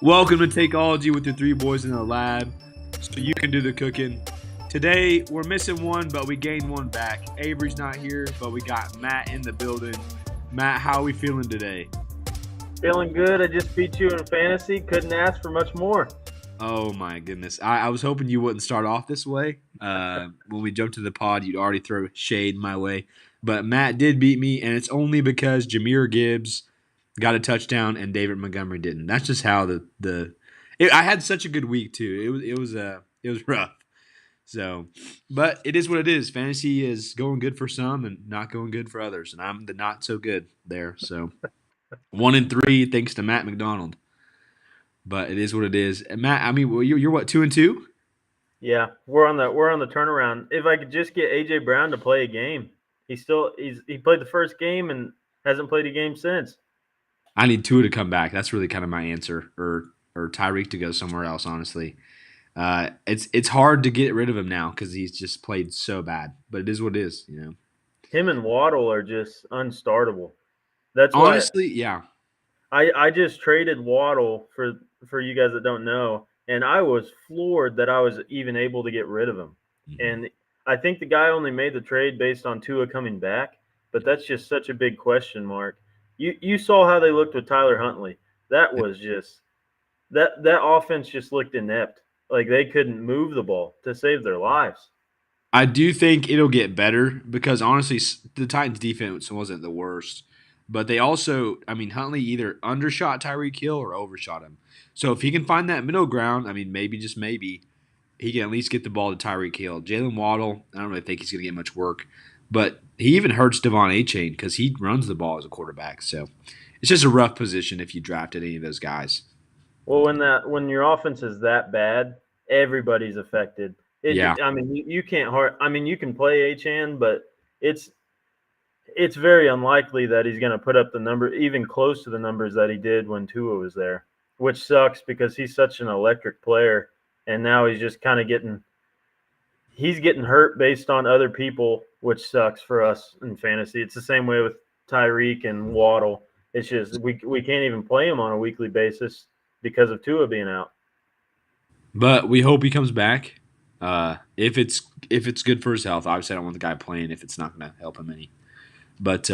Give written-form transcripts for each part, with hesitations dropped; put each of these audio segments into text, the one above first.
Welcome to Takeology with your three boys in the lab so you can do the cooking. Today, we're missing one, but we gained one back. Avery's not here, but we got Matt in the building. Matt, how are we feeling today? Feeling good. I just beat you in fantasy. Couldn't ask for much more. Oh my goodness. I was hoping you wouldn't start off this way. When we jumped to the pod, you'd already throw shade my way. But Matt did beat me, and it's only because Jameer Gibbs got a touchdown and David Montgomery didn't. That's just how I had such a good week too. It was rough. So, but it is what it is. Fantasy is going good for some and not going good for others, and I'm the not so good there. So, 1-3 thanks to Matt McDonald. But it is what it is. And Matt, I mean, you're what 2-2? Yeah, we're on the turnaround. If I could just get AJ Brown to play a game, he played the first game and hasn't played a game since. I need Tua to come back. That's really kind of my answer, or Tyreek to go somewhere else. Honestly, it's hard to get rid of him now because he's just played so bad. But it is what it is. Him and Waddle are just unstartable. That's why Honestly, yeah. I just traded Waddle for you guys that don't know, and I was floored that I was even able to get rid of him. Mhm. And I think the guy only made the trade based on Tua coming back, but that's just such a big question mark. You saw how they looked with Tyler Huntley. That was just that offense just looked inept. Like they couldn't move the ball to save their lives. I do think it'll get better because honestly, the Titans' defense wasn't the worst, but they also, I mean, Huntley either undershot Tyreek Hill or overshot him. So if he can find that middle ground, I mean, maybe just maybe he can at least get the ball to Tyreek Hill. Jalen Waddle, I don't really think he's going to get much work, but he even hurts Devon Achane because he runs the ball as a quarterback. So it's just a rough position if you drafted any of those guys. Well, when your offense is that bad, everybody's affected. Yeah, I mean, you can't hard. I mean, you can play Achan, but it's it's very unlikely that he's going to put up the number even close to the numbers that he did when Tua was there, which sucks because he's such an electric player, and now he's just kind of getting hurt based on other people, which sucks for us in fantasy. It's the same way with Tyreek and Waddle. It's just we can't even play him on a weekly basis because of Tua being out. but we hope he comes back. If it's good for his health, obviously I don't want the guy playing if it's not going to help him any. But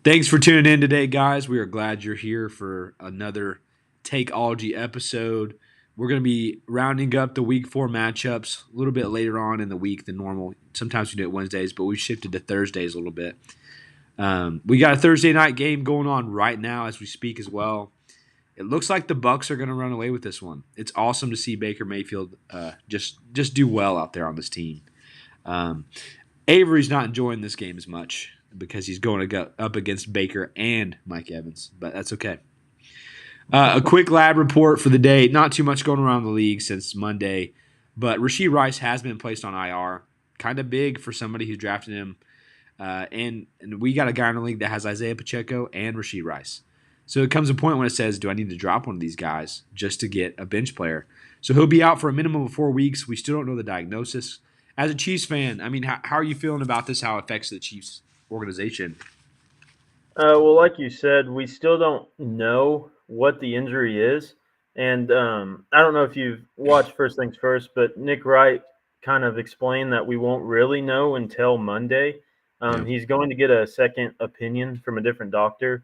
thanks for tuning in today, guys. We are glad you're here for another Takeology episode. We're going to be rounding up the week 4 matchups a little bit later on in the week than normal. Sometimes we do it Wednesdays, but we've shifted to Thursdays a little bit. We got a Thursday night game going on right now as we speak as well. It looks like the Bucks are going to run away with this one. It's awesome to see Baker Mayfield just do well out there on this team. Um, Avery's not enjoying this game as much because he's going to go up against Baker and Mike Evans, but that's okay. A quick lab report for the day. Not too much going around the league since Monday, but Rashee Rice has been placed on IR. Kind of big for somebody who drafted him. And we got a guy in the league that has Isaiah Pacheco and Rashee Rice. So it comes a point when it says, do I need to drop one of these guys just to get a bench player? So he'll be out for a minimum of 4 weeks. We still don't know the diagnosis. As a Chiefs fan, I mean, how are you feeling about this? How it affects the Chiefs organization? Well, like you said, we still don't know what the injury is, and I don't know if you've watched First Things First, but Nick Wright kind of explained that we won't really know until Monday. Yeah. He's going to get a second opinion from a different doctor.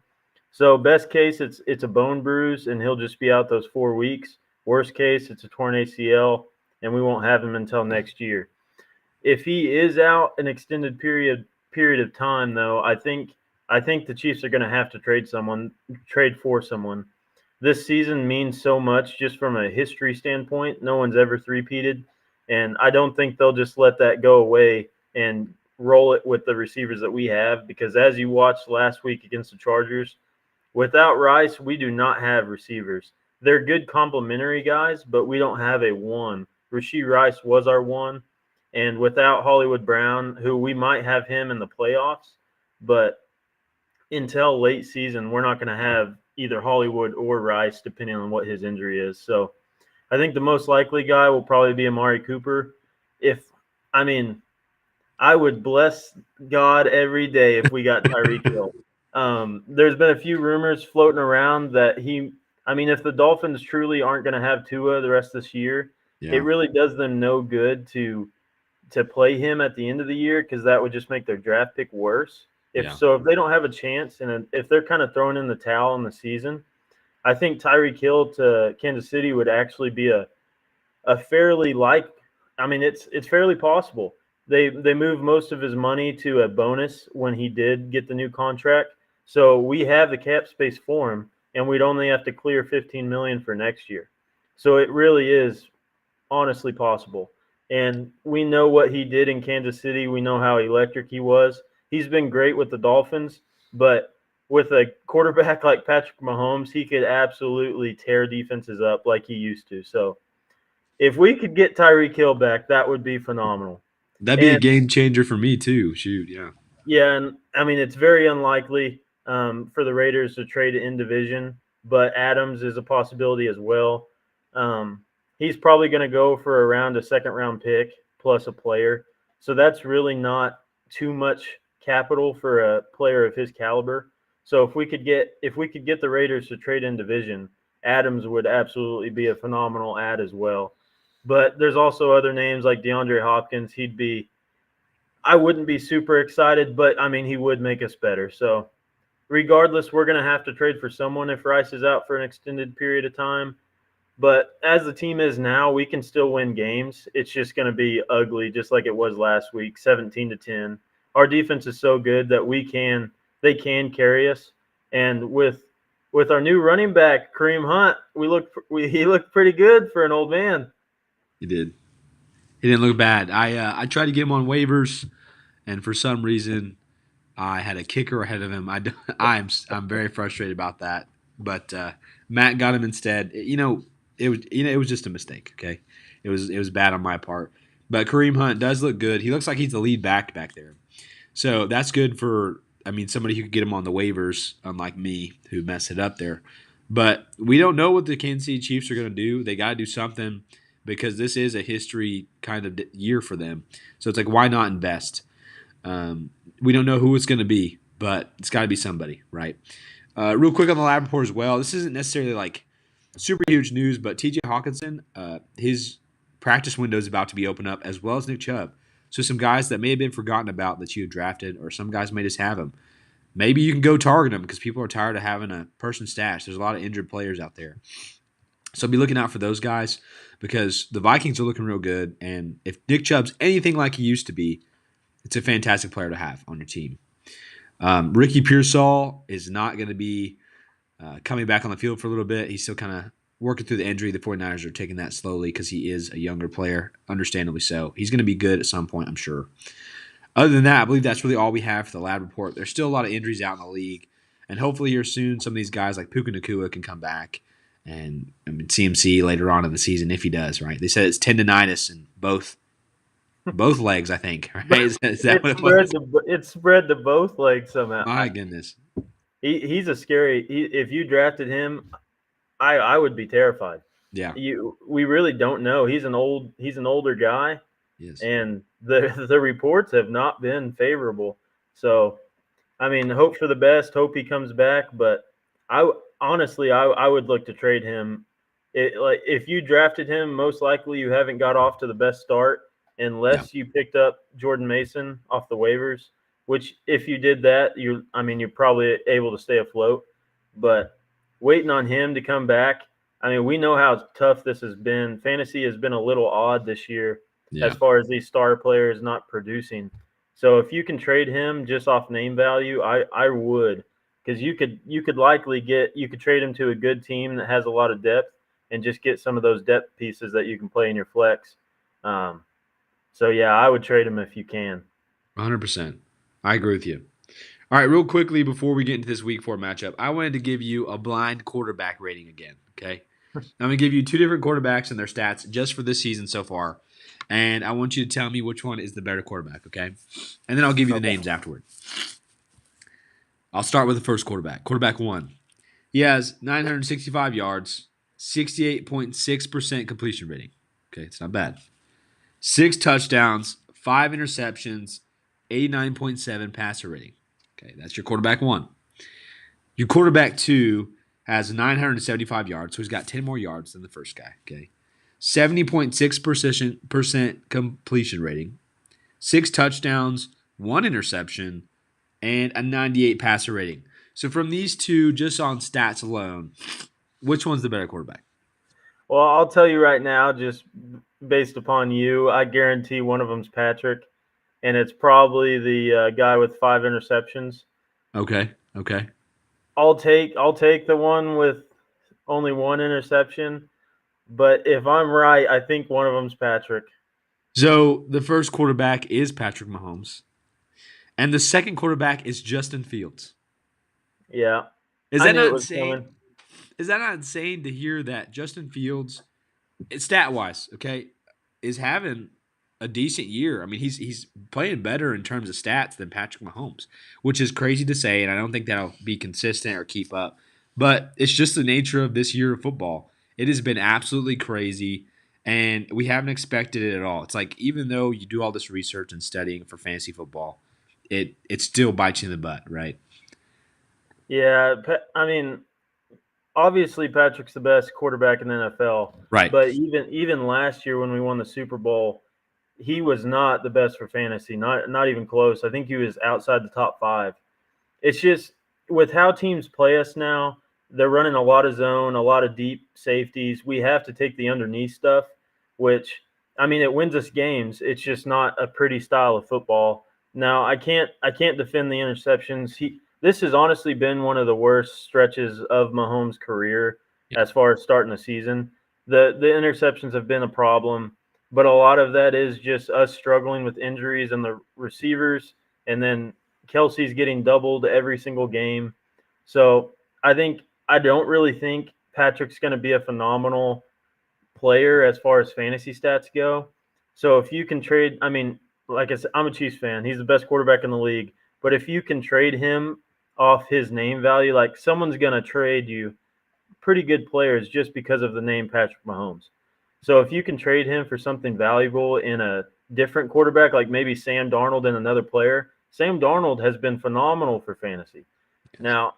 So best case, it's a bone bruise, and he'll just be out those 4 weeks. Worst case, it's a torn ACL, and we won't have him until next year. If he is out an extended period of time, though, I think the Chiefs are going to have to trade for someone. This season means so much just from a history standpoint. No one's ever three-peated, and I don't think they'll just let that go away and roll it with the receivers that we have because as you watched last week against the Chargers, without Rice, we do not have receivers. They're good complementary guys, but we don't have a one. Rashee Rice was our one, and without Hollywood Brown, who we might have him in the playoffs, but until late season, we're not going to have either Hollywood or Rice, depending on what his injury is. So I think the most likely guy will probably be Amari Cooper. If I mean, I would bless God every day if we got Tyreek Hill. There's been a few rumors floating around that I mean, if the Dolphins truly aren't going to have Tua the rest of this year, it Yeah. really does them no good to play him at the end of the year because that would just make their draft pick worse. Yeah. If they don't have a chance and if they're kind of throwing in the towel in the season, I think Tyreek Hill to Kansas City would actually be a fairly like. I mean, it's fairly possible. They moved most of his money to a bonus when he did get the new contract, so we have the cap space for him, and we'd only have to clear 15 million for next year. So it really is honestly possible. And we know what he did in Kansas City. We know how electric he was. He's been great with the Dolphins, but with a quarterback like Patrick Mahomes, he could absolutely tear defenses up like he used to. So if we could get Tyreek Hill back, that would be phenomenal. That'd be a And game changer for me too. Shoot, yeah. yeah, and I mean it's very unlikely for the Raiders to trade in division, but Adams is a possibility as well. He's probably going to go for around a second round pick plus a player, so that's really not too much capital for a player of his caliber. So if we could get the Raiders to trade in division, Adams would absolutely be a phenomenal ad as well. But there's also other names like DeAndre Hopkins. I wouldn't be super excited, but I mean, he would make us better. So, regardless, we're going to have to trade for someone if Rice is out for an extended period of time. But as the team is now, we can still win games. It's just going to be ugly, just like it was last week, 17-10. Our defense is so good that they can carry us. And with our new running back, Kareem Hunt, he looked pretty good for an old man. He did. He didn't look bad. I tried to get him on waivers, and for some reason, I had a kicker ahead of him. I'm very frustrated about that. But Matt got him instead. It was just a mistake. Okay, it was bad on my part. But Kareem Hunt does look good. He looks like he's the lead back there. So that's good for, I mean, somebody who could get him on the waivers, unlike me who messed it up there. But we don't know what the Kansas City Chiefs are going to do. They got to do something because this is a history kind of year for them. So it's like, why not invest? We don't know who it's going to be, but it's got to be somebody, right? Real quick on the lab report as well. This isn't necessarily like super huge news, but TJ Hawkinson, his practice window is about to be opened up, as well as Nick Chubb. So some guys that may have been forgotten about that you have drafted, or some guys may just have them. Maybe you can go target them because people are tired of having a person stash. There's a lot of injured players out there. So be looking out for those guys because the Vikings are looking real good. And if Nick Chubb's anything like he used to be, it's a fantastic player to have on your team. Ricky Pearsall is not going to be coming back on the field for a little bit. He's still kind of working through the injury. The 49ers are taking that slowly because he is a younger player, understandably so. He's going to be good at some point, I'm sure. Other than that, I believe that's really all we have for the lab report. There's still a lot of injuries out in the league, and hopefully here soon some of these guys like Puka Nacua can come back, and I mean, CMC later on in the season if he does, right? They said it's tendonitis in both legs, I think. Right? Is that what it was? It's spread to both legs somehow. My goodness. He's a scary. If you drafted him, I would be terrified. Yeah. We really don't know. He's an older guy, Yes. and the reports have not been favorable. So, I mean, hope for the best. Hope he comes back. But I would look to trade him. Like if you drafted him, most likely you haven't got off to the best start Yeah. unless you picked up Jordan Mason off the waivers. Which, if you did that, you're probably able to stay afloat. But waiting on him to come back, I mean, we know how tough this has been. Fantasy has been a little odd this year as Yeah. far as these star players not producing. So if you can trade him just off name value, I would, because you could likely you could trade him to a good team that has a lot of depth and just get some of those depth pieces that you can play in your flex. Um, so yeah, I would trade him if you can. 100%. I agree with you. All right, real quickly before we get into this week 4 matchup, I wanted to give you a blind quarterback rating again, okay? I'm going to give you 2 different quarterbacks and their stats just for this season so far. And I want you to tell me which one is the better quarterback, okay? And then I'll give you the Okay. names afterward. I'll start with the first quarterback. Quarterback 1. He has 965 yards, 68.6% completion rating. Okay, it's not bad. 6 touchdowns, 5 interceptions, 89.7 passer rating. Okay, that's your quarterback 1. Your quarterback 2 has 975 yards, so he's got 10 more yards than the first guy. Okay, 70.6% completion rating, 6 touchdowns, 1 interception, and a 98 passer rating. So from these two, just on stats alone, which one's the better quarterback? Well, I'll tell you right now, just based upon you, I guarantee one of them's Patrick, and it's probably the guy with 5 interceptions. Okay, okay. I'll take the one with only 1 interception, but if I'm right, I think one of them's Patrick. So the first quarterback is Patrick Mahomes, and the second quarterback is Justin Fields. Yeah, Is I that knew it not was insane? coming. Is that not insane to hear that Justin Fields, stat wise, okay, is having a decent year? I mean, he's playing better in terms of stats than Patrick Mahomes, which is crazy to say, and I don't think that'll be consistent or keep up. But it's just the nature of this year of football. It has been absolutely crazy, and we haven't expected it at all. It's like even though you do all this research and studying for fantasy football, it still bites you in the butt, right? Yeah, I mean, obviously Patrick's the best quarterback in the NFL, Right. but even last year when we won the Super Bowl, he was not the best for fantasy. Not even close. I think he was outside the top 5. It's just with how teams play us now, they're running a lot of zone, a lot of deep safeties. We have to take the underneath stuff, which I mean it wins us games. It's just not a pretty style of football. Now I can't defend the interceptions. This has honestly been one of the worst stretches of Mahomes' career Yeah. as far as starting the season. The interceptions have been a problem, but a lot of that is just us struggling with injuries and the receivers, and then Kelsey's getting doubled every single game. So I don't really think Patrick's going to be a phenomenal player as far as fantasy stats go. So if you can trade, I mean, like I said, I'm a Chiefs fan. He's the best quarterback in the league. But if you can trade him off his name value, like someone's going to trade you pretty good players just because of the name Patrick Mahomes. So if you can trade him for something valuable in a different quarterback, like maybe Sam Darnold and another player, Sam Darnold has been phenomenal for fantasy. Yes. Now,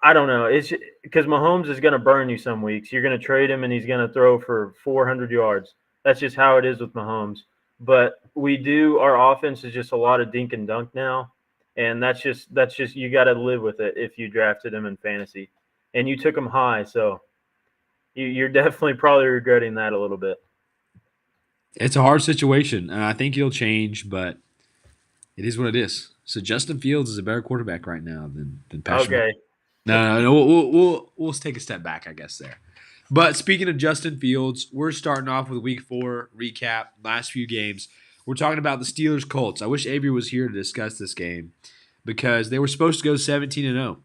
I don't know. It's because Mahomes is going to burn you some weeks. You're going to trade him and he's going to throw for 400 yards. That's just how it is with Mahomes. But our offense is just a lot of dink and dunk now, and that's just you got to live with it if you drafted him in fantasy, and you took him high, so you're definitely probably regretting that a little bit. It's a hard situation, and I think it'll change, but it is what it is. So Justin Fields is a better quarterback right now than Patrick Mahomes. Okay. No. We'll take a step back, I guess there. But speaking of Justin Fields, we're starting off with Week 4 recap. Last few games, we're talking about the Steelers Colts. I wish Avery was here to discuss this game because they were supposed to go 17-0,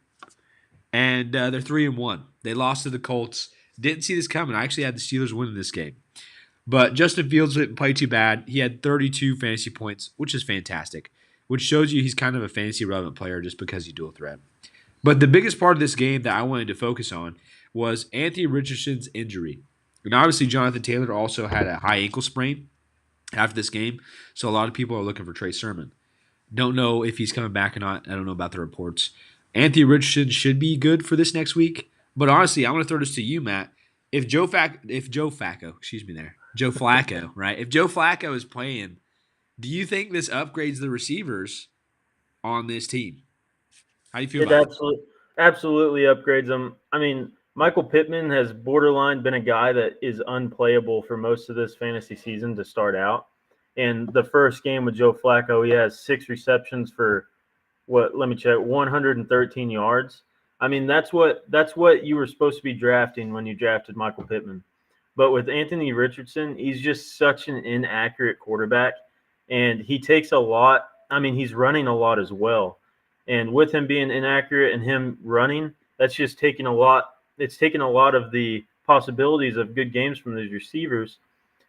and they're 3-1. They lost to the Colts. Didn't see this coming. I actually had the Steelers winning this game. But Justin Fields didn't play too bad. He had 32 fantasy points, which is fantastic, which shows you he's kind of a fantasy relevant player just because he's dual threat. But the biggest part of this game that I wanted to focus on was Anthony Richardson's injury. And obviously, Jonathan Taylor also had a high ankle sprain after this game, so a lot of people are looking for Trey Sermon. Don't know if he's coming back or not. I don't know about the reports. Anthony Richardson should be good for this next week. But honestly, I want to throw this to you, Matt. If Joe Flacco, excuse me there, Joe Flacco, right? If Joe Flacco is playing, do you think this upgrades the receivers on this team? How do you feel It about that? absolutely upgrades them. I mean, Michael Pittman has borderline been a guy that is unplayable for most of this fantasy season to start out. In the first game with Joe Flacco, he has 6 receptions for what? Let me check. 113 yards. I mean, that's what you were supposed to be drafting when you drafted Michael Pittman. But with Anthony Richardson, he's just such an inaccurate quarterback, and he takes a lot. I mean, he's running a lot as well. And with him being inaccurate and him running, that's just taking a lot. It's taking a lot of the possibilities of good games from these receivers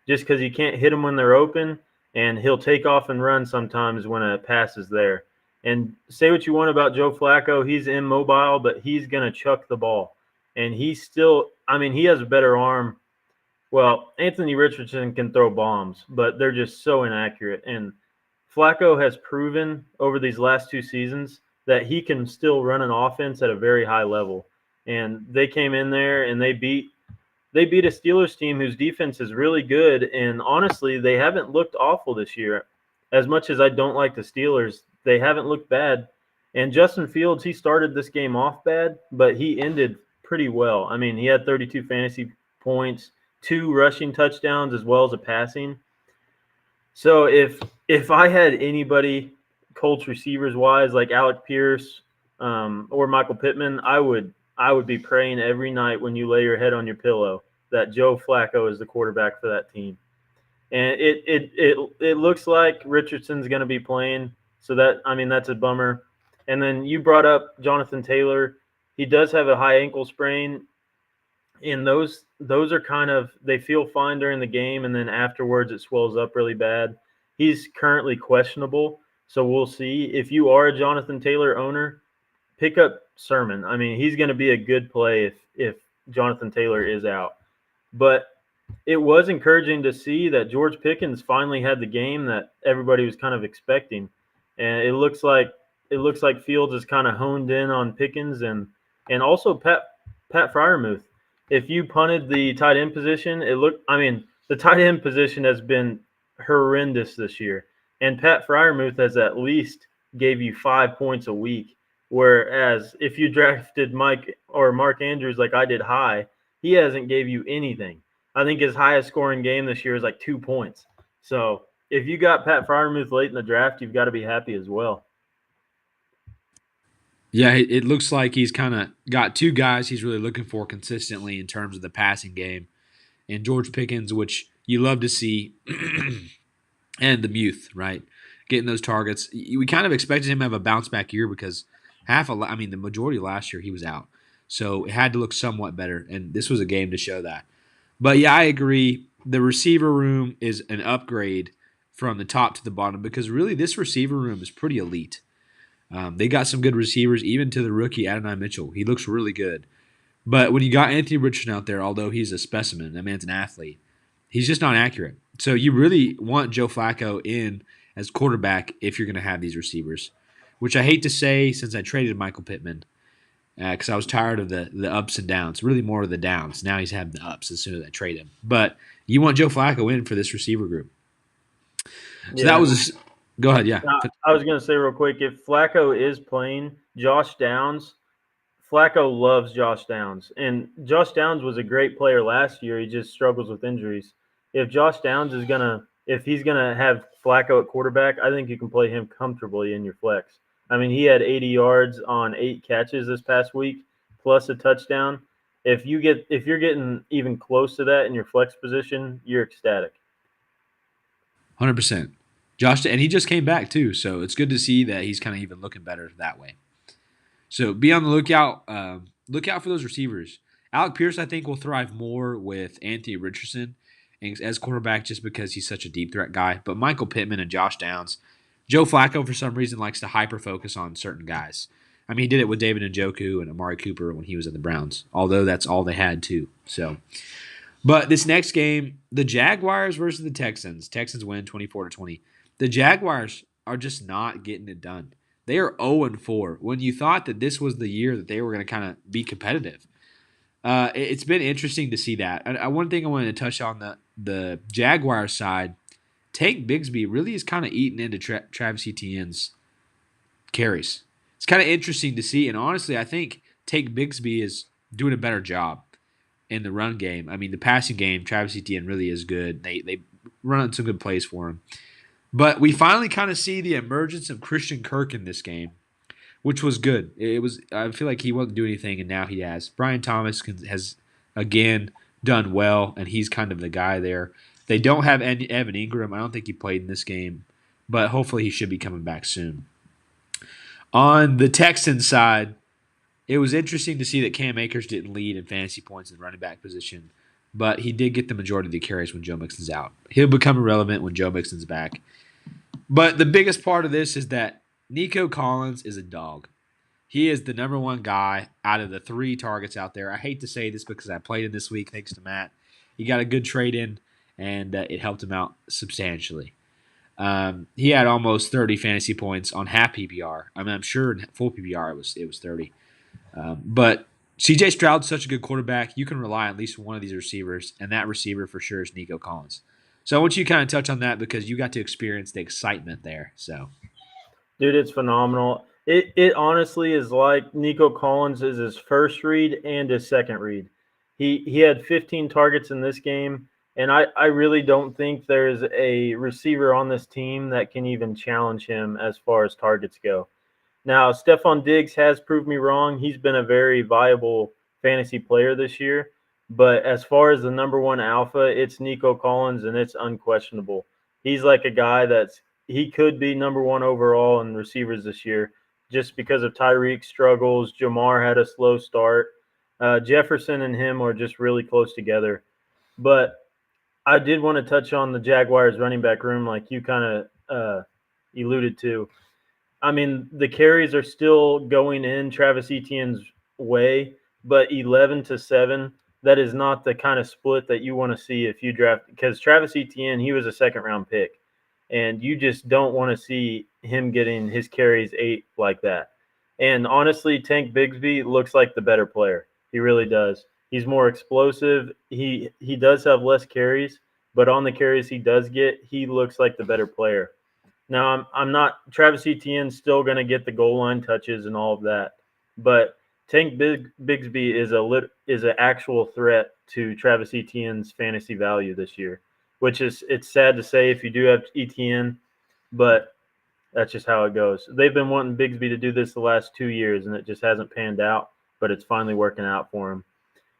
just because you can't hit them when they're open, and he'll take off and run sometimes when a pass is there. And say what you want about Joe Flacco, he's immobile, but he's going to chuck the ball. And he's still, I mean, he has a better arm. Well, Anthony Richardson can throw bombs, but they're just so inaccurate. And Flacco has proven over these last 2 seasons that he can still run an offense at a very high level. and they came in there and they beat a Steelers team whose defense is really good, and honestly, they haven't looked awful this year. As much as I don't like the Steelers, they haven't looked bad. And Justin Fields, he started this game off bad, but he ended pretty well. I mean, he had 32 fantasy points, 2 rushing touchdowns, as well as a passing. So if I had anybody Colts receivers wise like Alec Pierce or Michael Pittman, I would be praying every night when you lay your head on your pillow that Joe Flacco is the quarterback for that team. And it looks like Richardson's going to be playing, so that I mean that's a bummer. And then you brought up Jonathan Taylor. He does have a high ankle sprain, and those are kind of they feel fine during the game, and then afterwards it swells up really bad. He's currently questionable, so we'll see. If you are a Jonathan Taylor owner, pick up Sermon. I mean, he's going to be a good play if Jonathan Taylor is out. But it was encouraging to see that George Pickens finally had the game that everybody was kind of expecting, and it looks like Fields is kind of honed in on Pickens and also Pat Fryermuth. If you punted the tight end position, I mean, the tight end position has been horrendous this year, and Pat Fryermuth has at least gave you 5 points a week. Whereas if you drafted Mike or Mark Andrews like I did high, he hasn't gave you anything. I think his highest scoring game this year is like 2 points. So if you got Pat Fryermuth late in the draft, you've got to be happy as well. Yeah, it looks like he's kind of got two guys he's really looking for consistently in terms of the passing game, and George Pickens, which you love to see, and the Muth, right? Getting those targets. We kind of expected him to have a bounce back year because the majority of last year he was out. So it had to look somewhat better, and this was a game to show that. But yeah, I agree. The receiver room is an upgrade from the top to the bottom because really this receiver room is pretty elite. They got some good receivers, even to the rookie Adonai Mitchell. He looks really good. But when you got Anthony Richardson out there, although he's a specimen, that man's an athlete, he's just not accurate. So you really want Joe Flacco in as quarterback if you're going to have these receivers, which I hate to say since I traded Michael Pittman because I was tired of the ups and downs, really more of the downs. Now he's having the ups as soon as I trade him. But you want Joe Flacco in for this receiver group. So that Yeah. was go ahead, yeah. I was going to say real quick, if Flacco is playing Josh Downs, Flacco loves Josh Downs, and Josh Downs was a great player last year. He just struggles with injuries. If he's gonna have Flacco at quarterback, I think you can play him comfortably in your flex. I mean, he had 80 yards on 8 catches this past week, plus a touchdown. If you're getting even close to that in your flex position, you're ecstatic. 100%. Josh, and he just came back too, so it's good to see that he's kind of even looking better that way. So be on the lookout. Look out for those receivers. Alec Pierce, I think, will thrive more with Anthony Richardson as quarterback just because he's such a deep threat guy. But Michael Pittman and Josh Downs, Joe Flacco, for some reason, likes to hyper focus on certain guys. I mean, he did it with David Njoku and Amari Cooper when he was in the Browns, although that's all they had too. So, but this next game, the Jaguars versus the Texans. Texans win 24-20. The Jaguars are just not getting it done. They are 0-4. When you thought that this was the year that they were going to kind of be competitive, it's been interesting to see that. One thing I wanted to touch on the Jaguars side, Tank Bigsby really is kind of eating into Travis Etienne's carries. It's kind of interesting to see, and honestly, I think Tank Bigsby is doing a better job in the run game. I mean, the passing game, Travis Etienne really is good. They run some good plays for him. But we finally kind of see the emergence of Christian Kirk in this game, which was good. It was. I feel like he wasn't doing anything, and now he has. Brian Thomas has again done well, and he's kind of the guy there. They don't have Evan Ingram. I don't think he played in this game, but hopefully he should be coming back soon. On the Texans side, it was interesting to see that Cam Akers didn't lead in fantasy points in the running back position, but he did get the majority of the carries when Joe Mixon's out. He'll become irrelevant when Joe Mixon's back. But the biggest part of this is that Nico Collins is a dog. He is the number one guy out of the 3 targets out there. I hate to say this because I played him this week thanks to Matt. He got a good trade in, and it helped him out substantially. He had almost 30 fantasy points on half PPR. I mean, I'm sure in full PPR it was 30. But CJ Stroud's such a good quarterback. You can rely on at least one of these receivers, and that receiver for sure is Nico Collins. So I want you to kind of touch on that because you got to experience the excitement there. So Dude, it's phenomenal. It honestly is like Nico Collins is his first read and his second read. He had 15 targets in this game, and I really don't think there's a receiver on this team that can even challenge him as far as targets go. Now, Stephon Diggs has proved me wrong. He's been a very viable fantasy player this year. But as far as the number one alpha, it's Nico Collins, and it's unquestionable. He's like a guy he could be number one overall in receivers this year just because of Tyreek's struggles. Jamar had a slow start. Jefferson and him are just really close together. But I did want to touch on the Jaguars running back room, like you kind of alluded to. I mean, the carries are still going in Travis Etienne's way, but 11-7, that is not the kind of split that you want to see if you draft. Because Travis Etienne, he was a second round pick, and you just don't want to see him getting his carries 8 like that. And honestly, Tank Bigsby looks like the better player. He really does. He's more explosive. He does have less carries, but on the carries he does get, he looks like the better player. Now, I'm not Travis Etienne's still going to get the goal line touches and all of that, but Bigsby is an actual threat to Travis Etienne's fantasy value this year, which is it's sad to say if you do have Etienne, but that's just how it goes. They've been wanting Bigsby to do this the last 2 years, and it just hasn't panned out, but it's finally working out for him.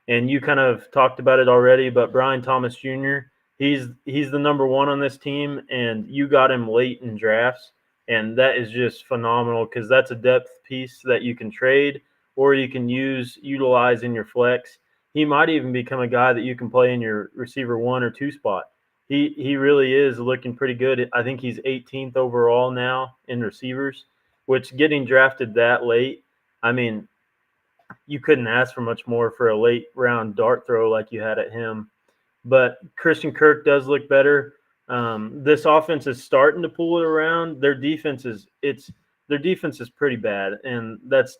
And you kind of talked about it already, but Brian Thomas Jr. He's the number one on this team, and you got him late in drafts, and that is just phenomenal because that's a depth piece that you can trade or you can utilize in your flex. He might even become a guy that you can play in your receiver 1 or 2 spot. He really is looking pretty good. I think he's 18th overall now in receivers, which getting drafted that late, I mean, you couldn't ask for much more for a late round dart throw like you had at him. But Christian Kirk does look better. This offense is starting to pull it around. Their defense is pretty bad, and that's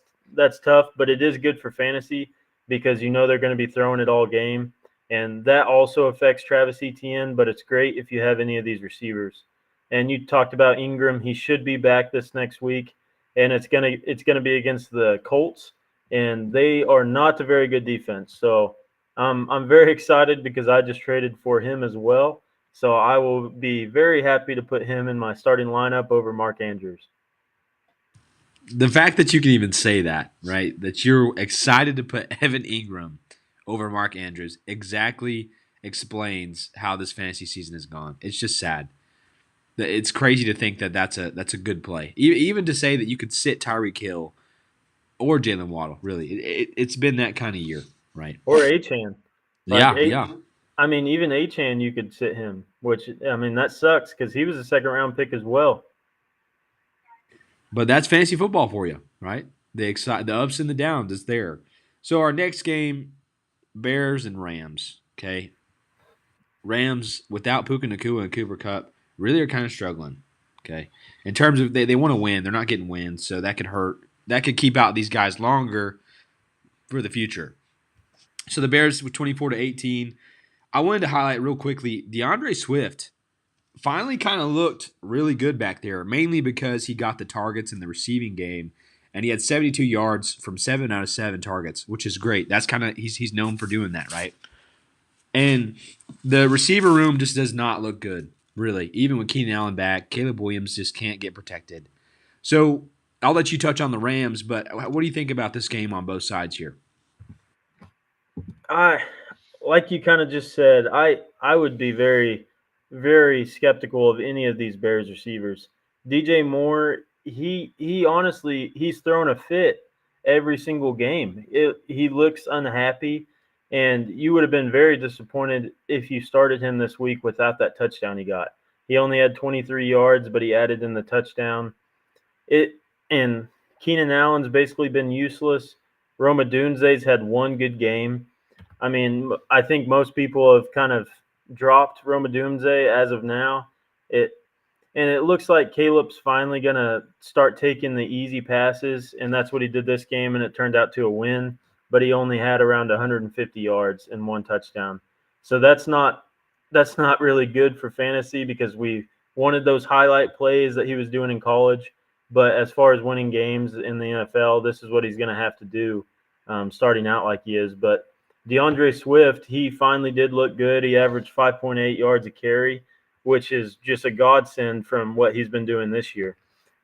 tough. But it is good for fantasy because you know they're going to be throwing it all game, and that also affects Travis Etienne. But it's great if you have any of these receivers. And you talked about Ingram; he should be back this next week, and it's gonna be against the Colts, and they are not a very good defense. So I'm very excited because I just traded for him as well. So I will be very happy to put him in my starting lineup over Mark Andrews. the fact that you can even say that, right? That you're excited to put Evan Ingram over Mark Andrews exactly explains how this fantasy season has gone. It's just sad. It's crazy to think that that's a good play. Even to say that you could sit Tyreek Hill or Jalen Waddle. Really, it's been that kind of year, right? Or Achan. Like Yeah, yeah. I mean, even Achan you could sit him, which I mean that sucks because he was a second round pick as well. But that's fantasy football for you, right? The ups and the downs. It's there. So our next game, Bears and Rams. Okay, Rams without Puka Nakua and Cooper Cup really are kind of struggling. Okay, in terms of they want to win, they're not getting wins, so that could hurt. That could keep out these guys longer for the future. So the Bears with 24-18. I wanted to highlight real quickly DeAndre Swift finally kind of looked really good back there, mainly because he got the targets in the receiving game, and he had 72 yards from 7 out of 7 targets, which is great. That's kind of he's known for doing that, right? And the receiver room just does not look good, really. Even with Keenan Allen back, Caleb Williams just can't get protected. So I'll let you touch on the Rams, but what do you think about this game on both sides here? I like you kind of just said, I would be very very skeptical of any of these Bears receivers. DJ Moore, he honestly he's thrown a fit every single game. He looks unhappy, and you would have been very disappointed if you started him this week without that touchdown he got. He only had 23 yards, but he added in the touchdown. It and Keenan Allen's basically been useless. Roma Dunze's had one good game. I mean, I think most people have kind of dropped Roma Dunze as of now. It and it looks like Caleb's finally gonna start taking the easy passes, and that's what he did this game, and it turned out to a win. but he only had around 150 yards and 1 touchdown. So that's not really good for fantasy because we wanted those highlight plays that he was doing in college. But as far as winning games in the NFL, this is what he's going to have to do, starting out like he is. But DeAndre Swift, he finally did look good. He averaged 5.8 yards a carry, which is just a godsend from what he's been doing this year.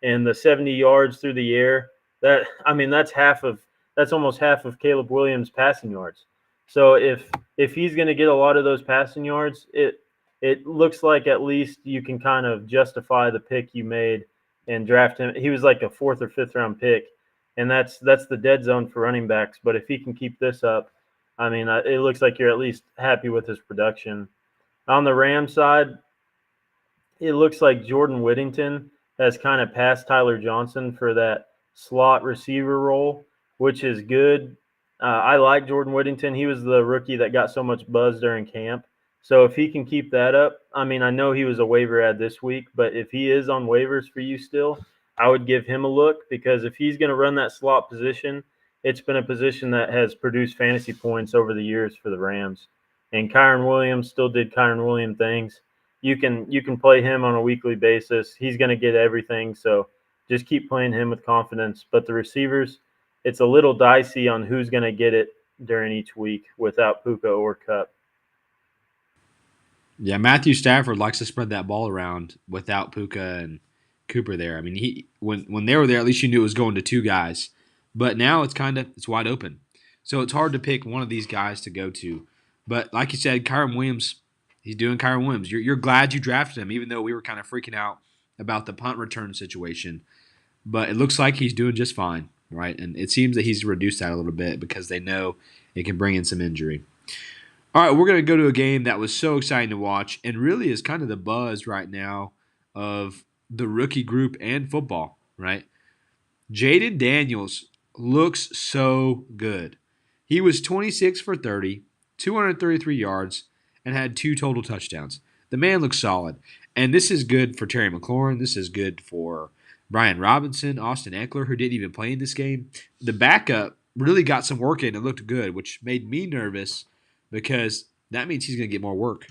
And the 70 yards through the air, that's almost half of Caleb Williams' passing yards. So if he's going to get a lot of those passing yards, it looks like at least you can kind of justify the pick you made and draft him. He was like a fourth or fifth round pick, and that's the dead zone for running backs. But if he can keep this up, I mean, it looks like you're at least happy with his production. On the Ram side, it looks like Jordan Whittington has kind of passed Tyler Johnson for that slot receiver role, which is good. I like Jordan Whittington. He was the rookie that got so much buzz during camp. So if he can keep that up, I mean, I know he was a waiver ad this week, but if he is on waivers for you still, I would give him a look because if he's going to run that slot position, it's been a position that has produced fantasy points over the years for the Rams. And Kyron Williams still did Kyron Williams things. You can play him on a weekly basis. He's going to get everything, so just keep playing him with confidence. But the receivers, it's a little dicey on who's going to get it during each week without Puka or Cup. Yeah, Matthew Stafford likes to spread that ball around without Puka and Cooper there. I mean, he when they were there, at least you knew it was going to two guys. But now it's wide open, so it's hard to pick one of these guys to go to. But like you said, Kyron Williams, he's doing Kyron Williams. You're glad you drafted him, even though we were kind of freaking out about the punt return situation. But it looks like he's doing just fine, right? And it seems that he's reduced that a little bit because they know it can bring in some injury. All right, we're going to go to a game that was so exciting to watch and really is kind of the buzz right now of the rookie group and football, right? Jaden Daniels looks so good. He was 26 for 30, 233 yards, and had two total touchdowns. The man looks solid. And this is good for Terry McLaurin. This is good for Brian Robinson, Austin Eckler, who didn't even play in this game. The backup really got some work in and looked good, which made me nervous because that means he's going to get more work.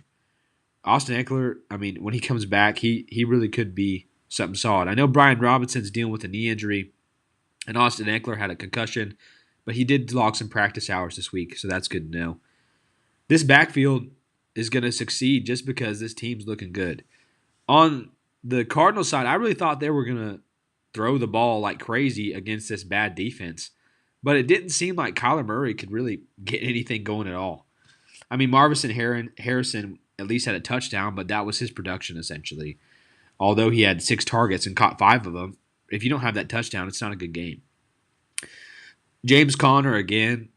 Austin Eckler, I mean, when he comes back, he really could be something solid. I know Brian Robinson's dealing with a knee injury, and Austin Eckler had a concussion, but he did log some practice hours this week, so that's good to know. This backfield is going to succeed just because this team's looking good. On the Cardinals side, I really thought they were going to throw the ball like crazy against this bad defense, but it didn't seem like Kyler Murray could really get anything going at all. I mean, Harrison at least had a touchdown, but that was his production essentially. Although he had 6 targets and caught 5 of them, if you don't have that touchdown, it's not a good game. James Conner, again,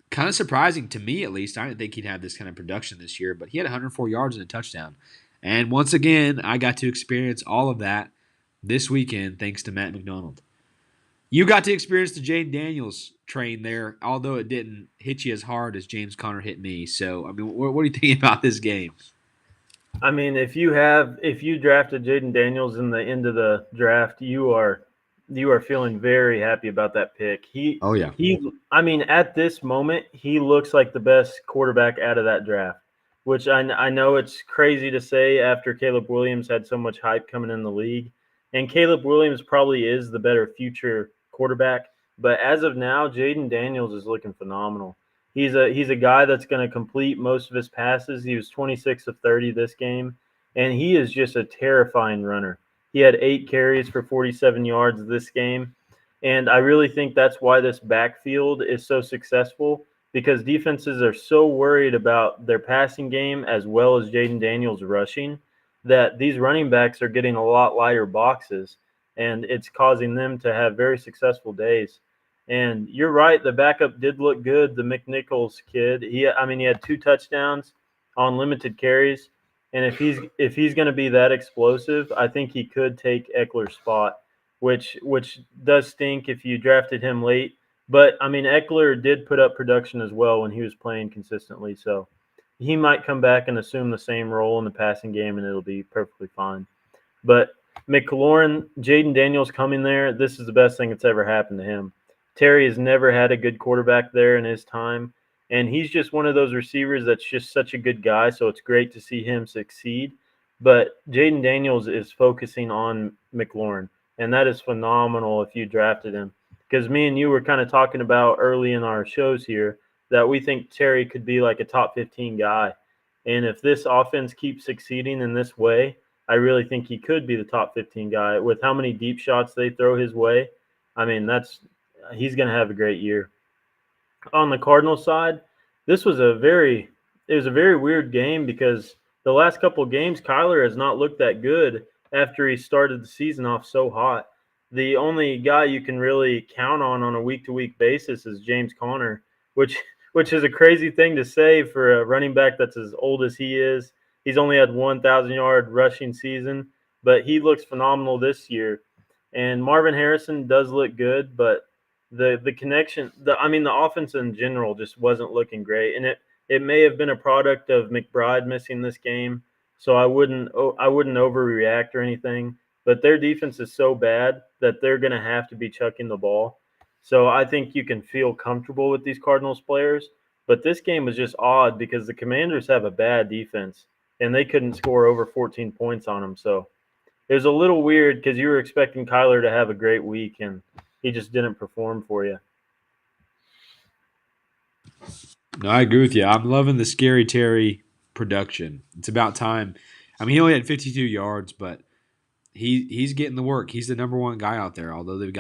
kind of surprising to me at least. I didn't think he'd have this kind of production this year, but he had 104 yards and a touchdown. And once again, I got to experience all of that this weekend thanks to Matt McDonald. You got to experience the Jaden Daniels train there, although it didn't hit you as hard as James Conner hit me. So, I mean, what are you thinking about this game? I mean, if you drafted Jaden Daniels in the end of the draft, you are feeling very happy about that pick. He Oh, yeah. he I mean, at this moment, he looks like the best quarterback out of that draft, which I know it's crazy to say after Caleb Williams had so much hype coming in the league. And Caleb Williams probably is the better future quarterback, but as of now, Jaden Daniels is looking phenomenal. He's a guy that's going to complete most of his passes. He was 26 of 30 this game, and he is just a terrifying runner. He had 8 carries for 47 yards this game, and I really think that's why this backfield is so successful because defenses are so worried about their passing game as well as Jaden Daniels rushing that these running backs are getting a lot lighter boxes, and it's causing them to have very successful days. And you're right, the backup did look good. The McNichols kid, he had 2 touchdowns on limited carries, and if he's going to be that explosive, I think he could take Eckler's spot, which does stink if you drafted him late. But I mean, Eckler did put up production as well when he was playing consistently, so he might come back and assume the same role in the passing game, and it'll be perfectly fine. But McLaurin, Jaden Daniels coming there, this is the best thing that's ever happened to him. Terry has never had a good quarterback there in his time, and he's just one of those receivers that's just such a good guy. So it's great to see him succeed. But Jaden Daniels is focusing on McLaurin, and that is phenomenal if you drafted him. Because me and you were kind of talking about early in our shows here that we think Terry could be like a top 15 guy. And if this offense keeps succeeding in this way, I really think he could be the top 15 guy with how many deep shots they throw his way. I mean, that's he's going to have a great year. On the Cardinals side, this was a very weird game because the last couple of games Kyler has not looked that good after he started the season off so hot. The only guy you can really count on a week to week basis is James Conner, which which is a crazy thing to say for a running back that's as old as he is. He's only had 1,000-yard rushing season, but he looks phenomenal this year. And Marvin Harrison does look good, but the connection, the offense in general just wasn't looking great, and it may have been a product of McBride missing this game. So I wouldn't overreact or anything, but their defense is so bad that they're going to have to be chucking the ball. So I think you can feel comfortable with these Cardinals players. But this game was just odd because the Commanders have a bad defense and they couldn't score over 14 points on them. So it was a little weird because you were expecting Kyler to have a great week and he just didn't perform for you. No, I agree with you. I'm loving the Scary Terry production. It's about time. I mean, he only had 52 yards, but he's getting the work. He's the number one guy out there. Although they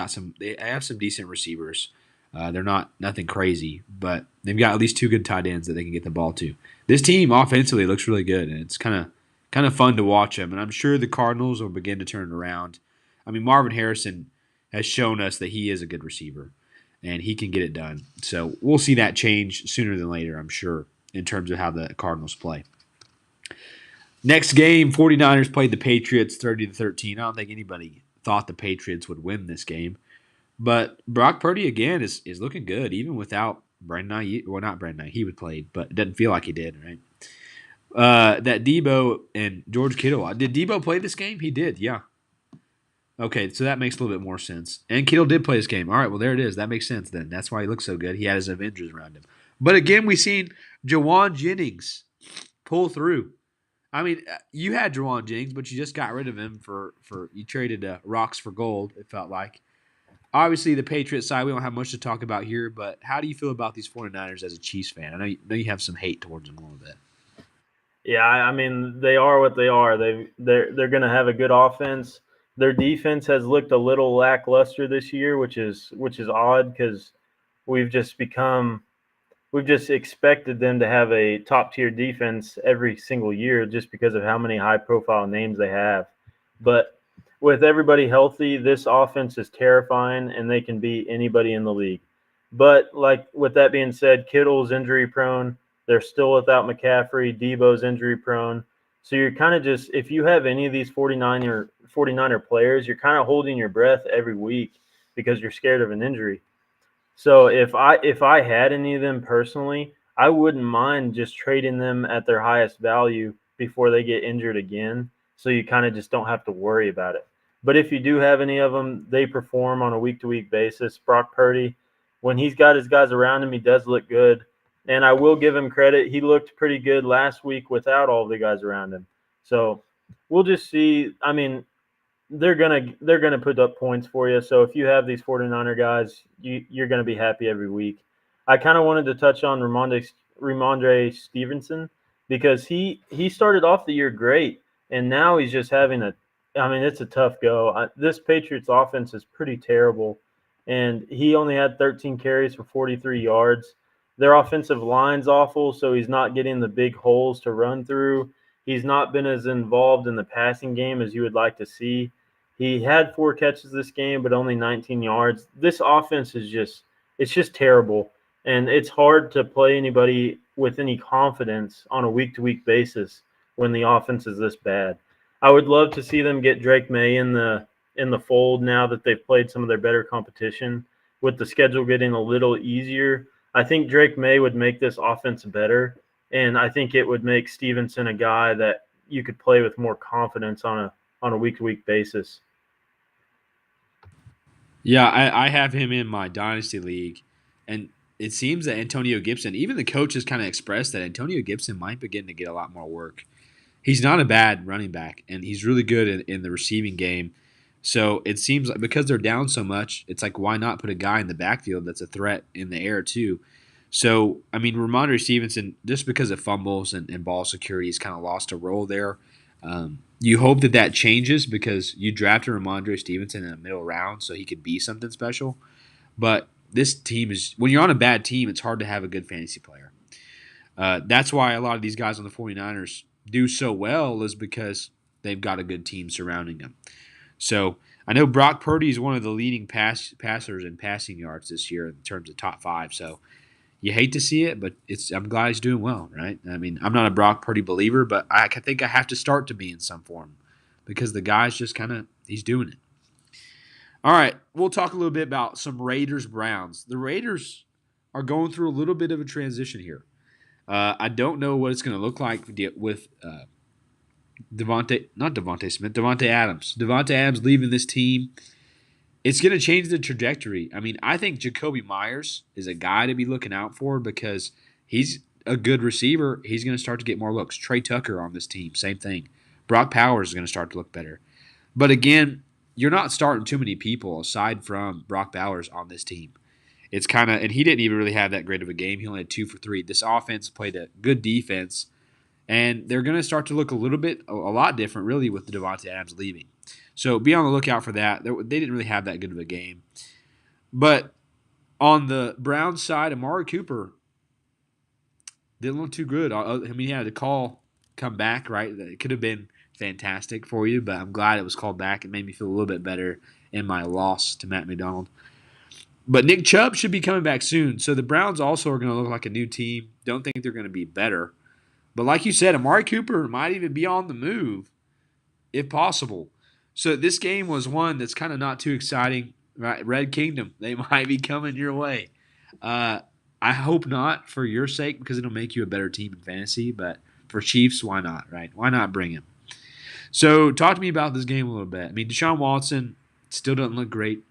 have some decent receivers. They're not nothing crazy, but they've got at least two good tight ends that they can get the ball to. This team offensively looks really good, and it's kind of fun to watch them. And I'm sure the Cardinals will begin to turn it around. I mean, Marvin Harrison has shown us that he is a good receiver, and he can get it done. So we'll see that change sooner than later, I'm sure, in terms of how the Cardinals play. Next game, 49ers played the Patriots 30-13. I don't think anybody thought the Patriots would win this game. But Brock Purdy, again, is looking good, even without Brandon Knight. Well, not Brandon Knight. He would play, but it doesn't feel like he did, right? That Debo and George Kittle. Did Debo play this game? He did, yeah. Okay, so that makes a little bit more sense. And Kittle did play this game. All right, well, there it is. That makes sense then. That's why he looks so good. He had his Avengers around him. But again, we've seen Jawan Jennings pull through. I mean, you had Jawan Jennings, but you just got rid of him for you traded rocks for gold, it felt like. Obviously, the Patriots side, we don't have much to talk about here, but how do you feel about these 49ers as a Chiefs fan? I know you have some hate towards them a little bit. Yeah, I mean they are what they are. They're going to have a good offense. Their defense has looked a little lackluster this year, which is odd because we've just become we've just expected them to have a top tier defense every single year just because of how many high profile names they have. But with everybody healthy, this offense is terrifying and they can beat anybody in the league. But like with that being said, Kittle's injury prone. They're still without McCaffrey. Debo's injury prone. So you're kind of just if you have any of these 49er players, you're kind of holding your breath every week because you're scared of an injury. So if I had any of them personally, I wouldn't mind just trading them at their highest value before they get injured again. So you kind of just don't have to worry about it. But if you do have any of them, they perform on a week to week basis. Brock Purdy, when he's got his guys around him, he does look good. And I will give him credit. He looked pretty good last week without all the guys around him. So we'll just see. I mean, they're gonna put up points for you. So if you have these 49er guys, you're gonna be happy every week. I kind of wanted to touch on Ramondre Stevenson because he started off the year great, and now he's just having a. I mean, it's a tough go. This Patriots offense is pretty terrible, and he only had 13 carries for 43 yards. Their offensive line's awful, so he's not getting the big holes to run through. He's not been as involved in the passing game as you would like to see. He had 4 catches this game, but only 19 yards. This offense is it's just terrible. And it's hard to play anybody with any confidence on a week to week basis when the offense is this bad. I would love to see them get Drake May in the fold now that they've played some of their better competition with the schedule getting a little easier. I think Drake May would make this offense better. And I think it would make Stevenson a guy that you could play with more confidence on a week to week basis. Yeah, I have him in my dynasty league, and it seems that Antonio Gibson, even the coach has kind of expressed that Antonio Gibson might begin to get a lot more work. He's not a bad running back, and he's really good in the receiving game. So it seems like because they're down so much, it's like why not put a guy in the backfield that's a threat in the air too. So I mean, Ramondre Stevenson, just because of fumbles and ball security, he's kind of lost a role there. You hope that that changes because you drafted Ramondre Stevenson in the middle round so he could be something special. But this team is when you're on a bad team, it's hard to have a good fantasy player. That's why a lot of these guys on the 49ers do so well is because they've got a good team surrounding them. So I know Brock Purdy is one of the leading passers in passing yards this year in terms of top five. So you hate to see it, but I'm glad he's doing well, right? I mean, I'm not a Brock Purdy believer, but I think I have to start to be in some form because the guy's just kind of he's doing it. All right, we'll talk a little bit about some Raiders Browns. The Raiders are going through a little bit of a transition here. I don't know what it's going to look like with Devontae Smith, Devontae Adams. Devontae Adams leaving this team. It's going to change the trajectory. I mean, I think Jacoby Myers is a guy to be looking out for because he's a good receiver. He's going to start to get more looks. Trey Tucker on this team, same thing. Brock Powers is going to start to look better. But again, you're not starting too many people aside from Brock Bowers on this team. It's kind of, and he didn't even really have that great of a game. He only had 2 for 3. This offense played a good defense, and they're going to start to look a lot different, really, with the Devontae Adams leaving. So be on the lookout for that. They didn't really have that good of a game. But on the Browns side, Amari Cooper didn't look too good. I mean, he had a call come back, right? It could have been fantastic for you, but I'm glad it was called back. It made me feel a little bit better in my loss to Matt McDonald. But Nick Chubb should be coming back soon. So the Browns also are going to look like a new team. Don't think they're going to be better. But like you said, Amari Cooper might even be on the move if possible. So this game was one that's kind of not too exciting. Right? Red Kingdom, they might be coming your way. Uh, I hope not for your sake because it'll make you a better team in fantasy. But for Chiefs, why not, right? Why not bring him? So talk to me about this game a little bit. I mean, Deshaun Watson still doesn't look great,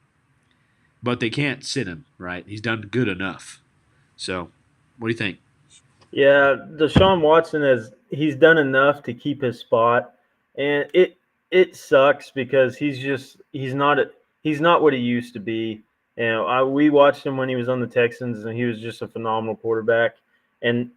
but they can't sit him, right? He's done good enough. So what do you think? Yeah, Deshaun Watson he's done enough to keep his spot, and it sucks because he's not what he used to be. We watched him when he was on the Texans, and he was just a phenomenal quarterback. And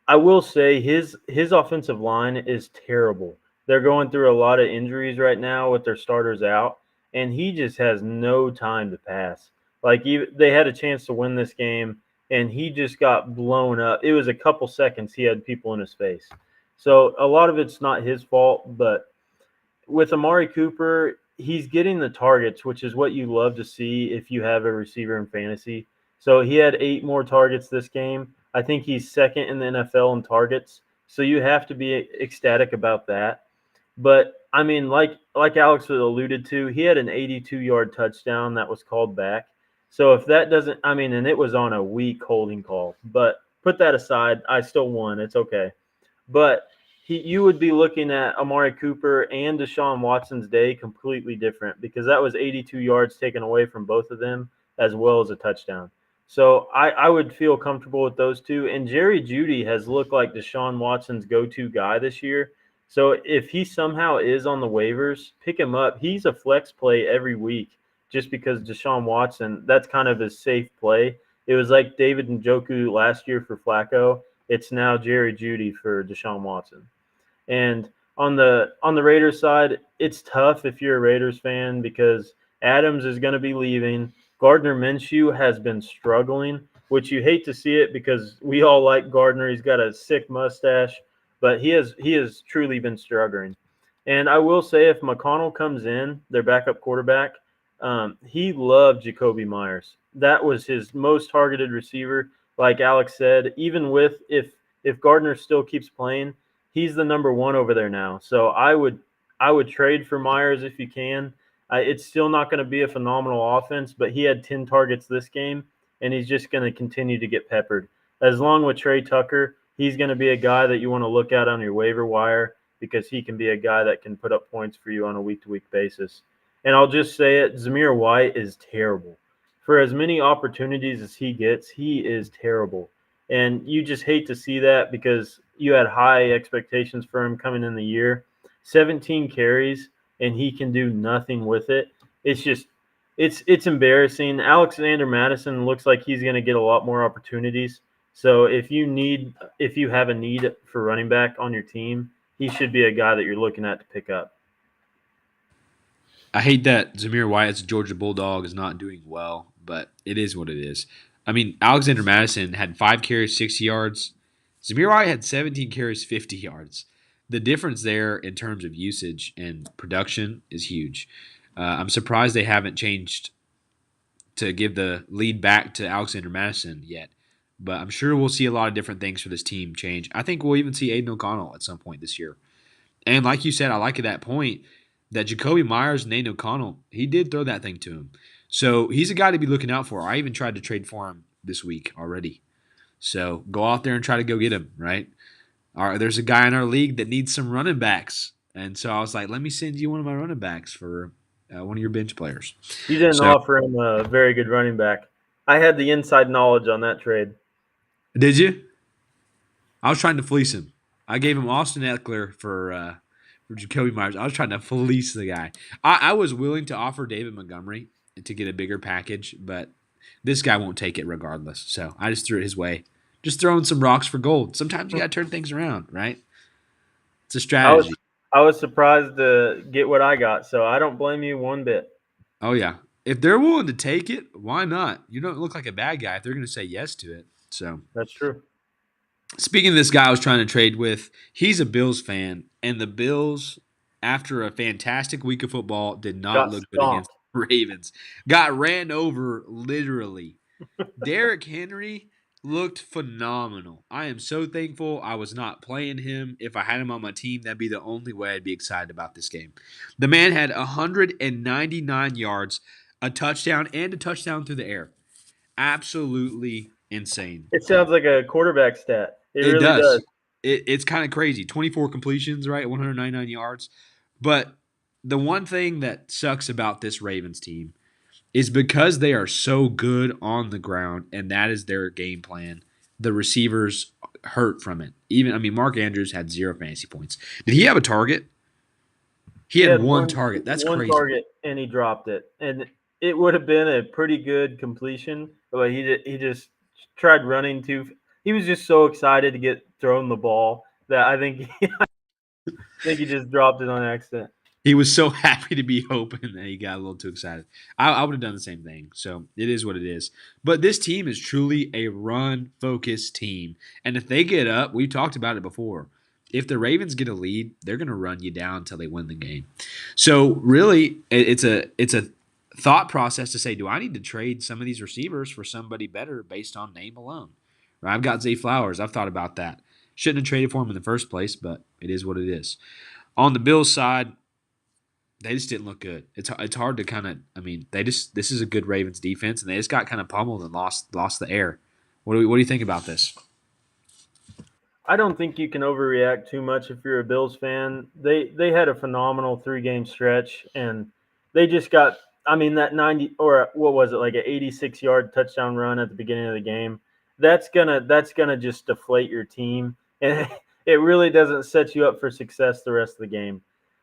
I will say his offensive line is terrible. They're going through a lot of injuries right now with their starters out, and he just has no time to pass. They had a chance to win this game, and he just got blown up. It was a couple seconds he had people in his face. So a lot of it's not his fault, but with Amari Cooper, he's getting the targets, which is what you love to see if you have a receiver in fantasy. So he had 8 more targets this game. I think he's second in the NFL in targets. So you have to be ecstatic about that. But I mean, like Alex alluded to, he had an 82-yard touchdown that was called back. So if that doesn't, I mean, and it was on a weak holding call. But put that aside, I still won. It's okay. But you would be looking at Amari Cooper and Deshaun Watson's day completely different because that was 82 yards taken away from both of them as well as a touchdown. So I would feel comfortable with those two. And Jerry Jeudy has looked like Deshaun Watson's go-to guy this year. So if he somehow is on the waivers, pick him up. He's a flex play every week just because Deshaun Watson, that's kind of his safe play. It was like David Njoku last year for Flacco. It's now Jerry Jeudy for Deshaun Watson. And on the Raiders side, it's tough if you're a Raiders fan because Adams is going to be leaving. Gardner Minshew has been struggling, which you hate to see it because we all like Gardner. He's got a sick mustache, but he has truly been struggling. And I will say, if McConnell comes in, their backup quarterback, he loved Jacoby Myers. That was his most targeted receiver. Like Alex said, even with if Gardner still keeps playing, he's the number one over there now. So I would trade for Myers if you can. It's still not going to be a phenomenal offense, but he had 10 targets this game, and he's just going to continue to get peppered. As long with Trey Tucker, he's going to be a guy that you want to look at on your waiver wire because he can be a guy that can put up points for you on a week-to-week basis. And I'll just say it, Zamir White is terrible. For as many opportunities as he gets, he is terrible. And you just hate to see that because you had high expectations for him coming in the year. 17 carries and he can do nothing with it. It's just it's embarrassing. Alexander Madison looks like he's going to get a lot more opportunities. So if you have a need for running back on your team, he should be a guy that you're looking at to pick up. I hate that Zamir White as a Georgia Bulldog is not doing well, but it is what it is. I mean, Alexander Madison had 5 carries, 60 yards. Zamir White had 17 carries, 50 yards. The difference there in terms of usage and production is huge. I'm surprised they haven't changed to give the lead back to Alexander Madison yet, but I'm sure we'll see a lot of different things for this team change. I think we'll even see Aiden O'Connell at some point this year. And like you said, I like at that point that Jacoby Myers and Aiden O'Connell, he did throw that thing to him. So he's a guy to be looking out for. I even tried to trade for him this week already. So go out there and try to go get him, right? All right, there's a guy in our league that needs some running backs. And so I was like, let me send you one of my running backs for one of your bench players. You didn't So offer him a very good running back. I had the inside knowledge on that trade. did you? I was trying to fleece him. I gave him Austin Eckler for Jacoby Myers. I was trying to fleece the guy. I was willing to offer David Montgomery to get a bigger package, but this guy won't take it regardless. So I just threw it his way. Just throwing some rocks for gold. Sometimes you got to turn things around, right? It's a I was strategy. I was surprised to get what I got, so I don't blame you one bit. Oh yeah. If they're willing to take it, why not? You don't look like a bad guy if they're going to say yes to it. So That's true. speaking of this guy I was trying to trade with, he's a Bills fan, and the Bills, after a fantastic week of football, did not Got look good against stomped. the Ravens. Got ran over literally. Derrick Henry looked phenomenal. I am so thankful I was not playing him. If I had him on my team, that'd be the only way I'd be excited about this game. The man had 199 yards, a touchdown, and a touchdown through the air. Absolutely insane It play. sounds like a quarterback stat. It It really does. does. It's kind of crazy. 24 completions, right? 199 yards. But the one thing that sucks about this Ravens team is because they are so good on the ground and that is their game plan. The receivers hurt from it. Even I mean, Mark Andrews had 0 fantasy points. Did he have a target? He He had had one target. That's one crazy. target and he dropped it, and it would have been a pretty good completion, but he just tried running too. He was just so excited to get thrown the ball that I think I think he just dropped it on accident. He was so happy to be open that he got a little too excited. I would have done the same thing. So it is what it is. But this team is truly a run focused team. And if they get up, we've talked about it before. If the Ravens get a lead, they're going to run you down until they win the game. So really, it's a thought process to say, do I need to trade some of these receivers for somebody better based on name alone? Right? I've got Zay Flowers. I've thought about that. Shouldn't have traded for him in the first place, but it is what it is. On the Bills side, they just didn't look good. It's hard to kind of. I mean, they just this is a good Ravens defense, and they just got kind of pummeled and lost the air. What do you think about this? I don't think you can overreact too much if you're a Bills fan. They had a phenomenal 3 game stretch, and they just got. I mean that 90 or what was it, like an 86-yard touchdown run at the beginning of the game. That's gonna just deflate your team, and it really doesn't set you up for success the rest of the game.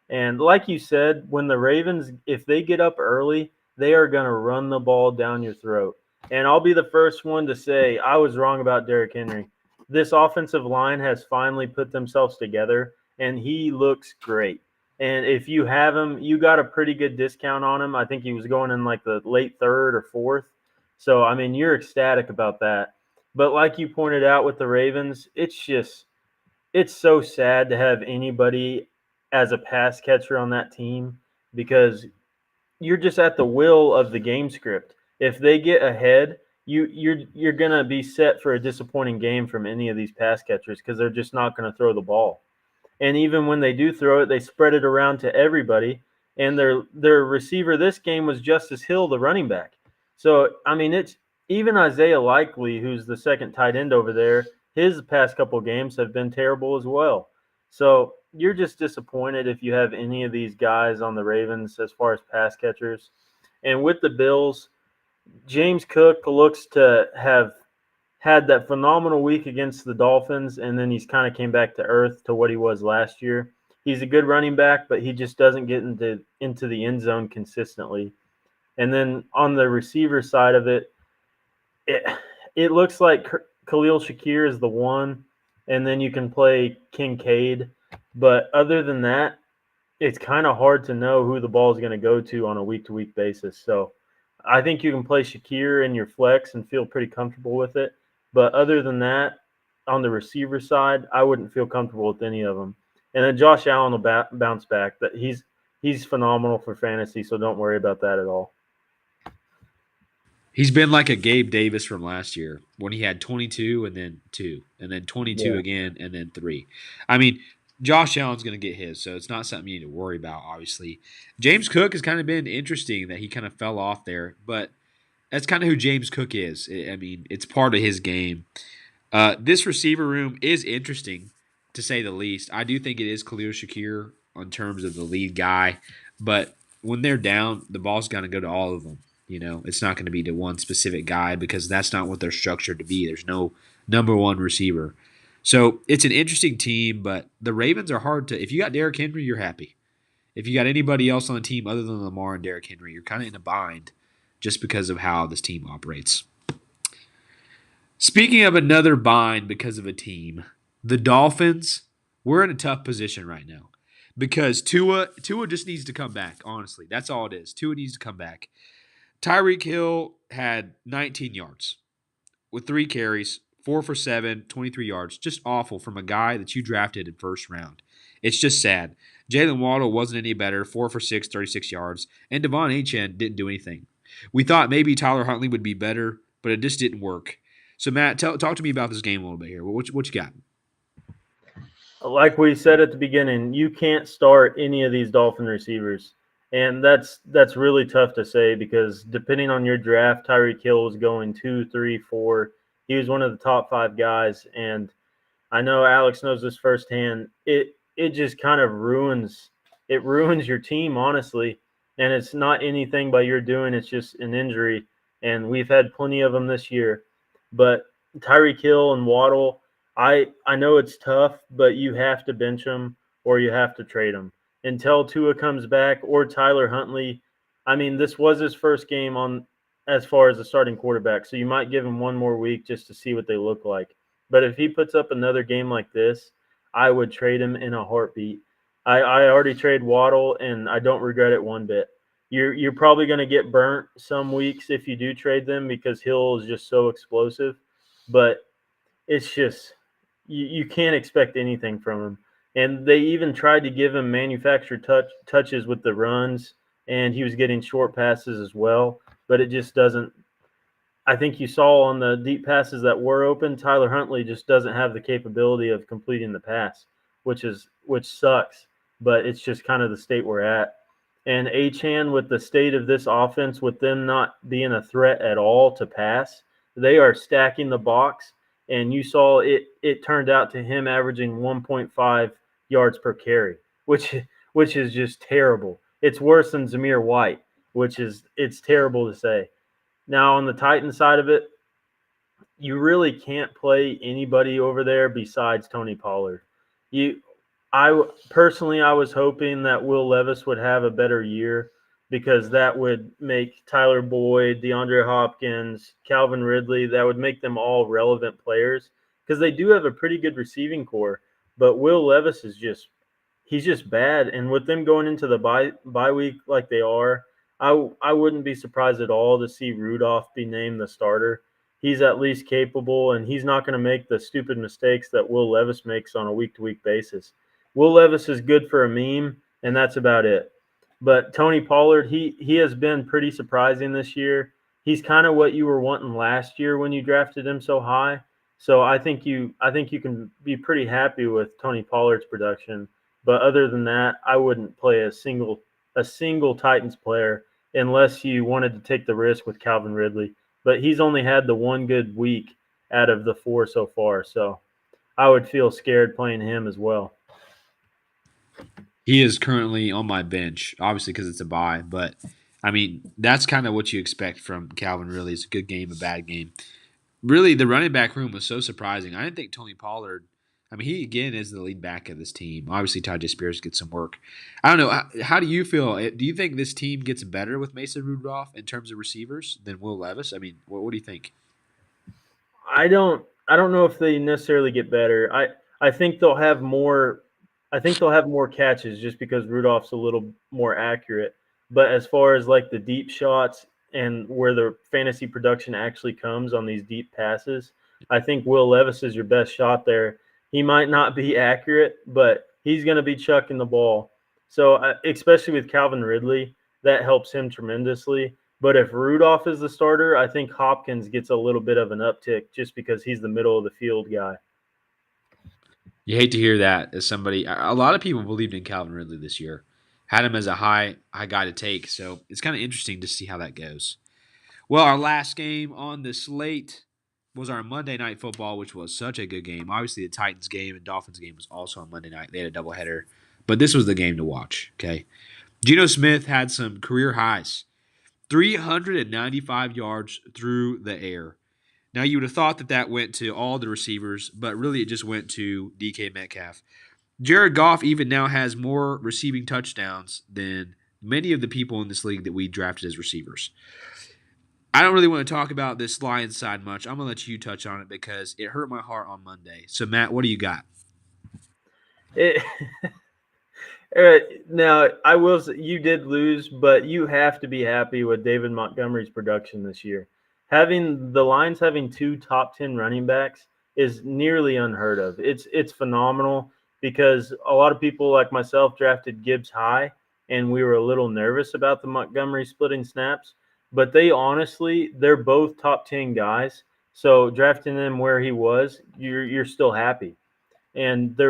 And like you said, when the Ravens, if they get up early, they are gonna run the ball down your throat. And I'll be the first one to say I was wrong about Derrick Henry. This offensive line has finally put themselves together, and he looks great. And if you have him, you got a pretty good discount on him. I think he was going in like the late third or fourth. So, I mean, you're ecstatic about that. But like you pointed out with the Ravens, it's so sad to have anybody as a pass catcher on that team because you're just at the will of the game script. If they get ahead, you're gonna be set for a disappointing game from any of these pass catchers because they're just not gonna throw the ball. And even when they do throw it, they spread it around to everybody. And their receiver this game was Justice Hill, the running back. So I mean, it's even Isaiah Likely, who's the second tight end over there. His past couple games have been terrible as well. So you're just disappointed if you have any of these guys on the Ravens as far as pass catchers. And with the Bills, James Cook looks to have had that phenomenal week against the Dolphins, and then he's kind of came back to earth to what he was last year. He's a good running back, but he just doesn't get into the end zone consistently. And then on the receiver side of it, it, it looks like Khalil Shakir is the one, and then you can play Kincaid. But other than that, it's kind of hard to know who the ball is going to go to on a week to week basis. So I think you can play Shakir in your flex and feel pretty comfortable with it. But other than that, on the receiver side, I wouldn't feel comfortable with any of them. And then Josh Allen will bounce back. But he's phenomenal for fantasy, so don't worry about that at all. He's been like a Gabe Davis from last year when he had 22 and then 2 and then 22 Yeah. again and then 3. I mean, Josh Allen's going to get his, so it's not something you need to worry about, obviously. James Cook has kind of been interesting that he kind of fell off there, but that's kind of who James Cook is. I mean, it's part of his game. This receiver room is interesting, to say the least. I do think it is Khalil Shakir in terms of the lead guy, but when they're down, the ball's going to go to all of them. You know, it's not going to be to one specific guy because that's not what they're structured to be. There's no number one receiver. So it's an interesting team, but the Ravens are hard to. If you got Derrick Henry, you're happy. If you got anybody else on the team other than Lamar and Derrick Henry, you're kind of in a bind just because of how this team operates. Speaking of another bind because of a team, the Dolphins, we're in a tough position right now because Tua just needs to come back, honestly. That's all it is. Tua needs to come back. Tyreek Hill had 19 yards with 3 carries, 4 for 7, 23 yards. Just awful from a guy that you drafted in first round. It's just sad. Jalen Waddle wasn't any better, 4 for 6, 36 yards. And Devon Achane didn't do anything. We thought maybe Tyler Huntley would be better, but it just didn't work. So, Matt, talk to me about this game a little bit here. What you got? Like we said at the beginning, you can't start any of these Dolphin receivers. And that's really tough to say because depending on your draft, Tyreek Hill was going 2, 3, 4. He was one of the top 5 guys, and I know Alex knows this firsthand. It just kind of ruins your team, honestly. And it's not anything by your doing. It's just an injury, and we've had plenty of them this year. But Tyreek Hill and Waddle, I know it's tough, but you have to bench them or you have to trade them until Tua comes back or Tyler Huntley. I mean, this was his first game on as far as a starting quarterback, so you might give him one more week just to see what they look like. But if he puts up another game like this, I would trade him in a heartbeat. I already traded Waddle, and I don't regret it one bit. You're probably going to get burnt some weeks if you do trade them because Hill is just so explosive. But it's just you can't expect anything from him. And they even tried to give him manufactured touches with the runs, and he was getting short passes as well. But it just doesn't. I think you saw on the deep passes that were open, Tyler Huntley just doesn't have the capability of completing the pass, which sucks. But it's just kind of the state we're at. And Achan, with the state of this offense, with them not being a threat at all to pass, they are stacking the box. And you saw it turned out to him averaging 1.5 yards per carry, which is just terrible. It's worse than Zamir White, it's terrible to say. Now on the Titan side of it, you really can't play anybody over there besides Tony Pollard. You, I personally, I was hoping that Will Levis would have a better year because that would make Tyler Boyd, DeAndre Hopkins, Calvin Ridley, that would make them all relevant players because they do have a pretty good receiving core. But Will Levis is he's just bad. And with them going into the bye week like they are, I wouldn't be surprised at all to see Rudolph be named the starter. He's at least capable, and he's not going to make the stupid mistakes that Will Levis makes on a week-to-week basis. Will Levis is good for a meme, and that's about it. But Tony Pollard, he has been pretty surprising this year. He's kind of what you were wanting last year when you drafted him so high. So I think you can be pretty happy with Tony Pollard's production. But other than that, I wouldn't play a single Titans player unless you wanted to take the risk with Calvin Ridley. But he's only had the one good week out of the 4 so far, so I would feel scared playing him as well. He is currently on my bench, obviously because it's a bye. But I mean, that's kind of what you expect from Calvin. Really, it's a good game, a bad game. Really, the running back room was so surprising. I didn't think Tony Pollard. I mean, he again is the lead back of this team. Obviously, Tajay Spears gets some work. I don't know. How do you feel? Do you think this team gets better with Mason Rudolph in terms of receivers than Will Levis? I mean, what do you think? I don't know if they necessarily get better. I think they'll have more. I think they'll have more catches just because Rudolph's a little more accurate. But as far as like the deep shots and where the fantasy production actually comes on these deep passes, I think Will Levis is your best shot there. He might not be accurate, but he's going to be chucking the ball. So especially with Calvin Ridley, that helps him tremendously. But if Rudolph is the starter, I think Hopkins gets a little bit of an uptick just because he's the middle of the field guy. You hate to hear that as somebody. A lot of people believed in Calvin Ridley this year, had him as a high guy to take. So it's kind of interesting to see how that goes. Well, our last game on the slate was our Monday Night Football, which was such a good game. Obviously, the Titans game and Dolphins game was also on Monday night. They had a doubleheader, but this was the game to watch. Okay, Geno Smith had some career highs, 395 yards through the air. Now, you would have thought that that went to all the receivers, but really it just went to DK Metcalf. Jared Goff even now has more receiving touchdowns than many of the people in this league that we drafted as receivers. I don't really want to talk about this Lions side much. I'm going to let you touch on it because it hurt my heart on Monday. So, Matt, what do you got? It, now, I will say you did lose, but you have to be happy with David Montgomery's production this year. Having the Lions having two top 10 running backs is nearly unheard of. It's phenomenal because a lot of people like myself drafted Gibbs high, and we were a little nervous about the Montgomery splitting snaps. But they're both top 10 guys. So drafting them where he was, you're still happy, and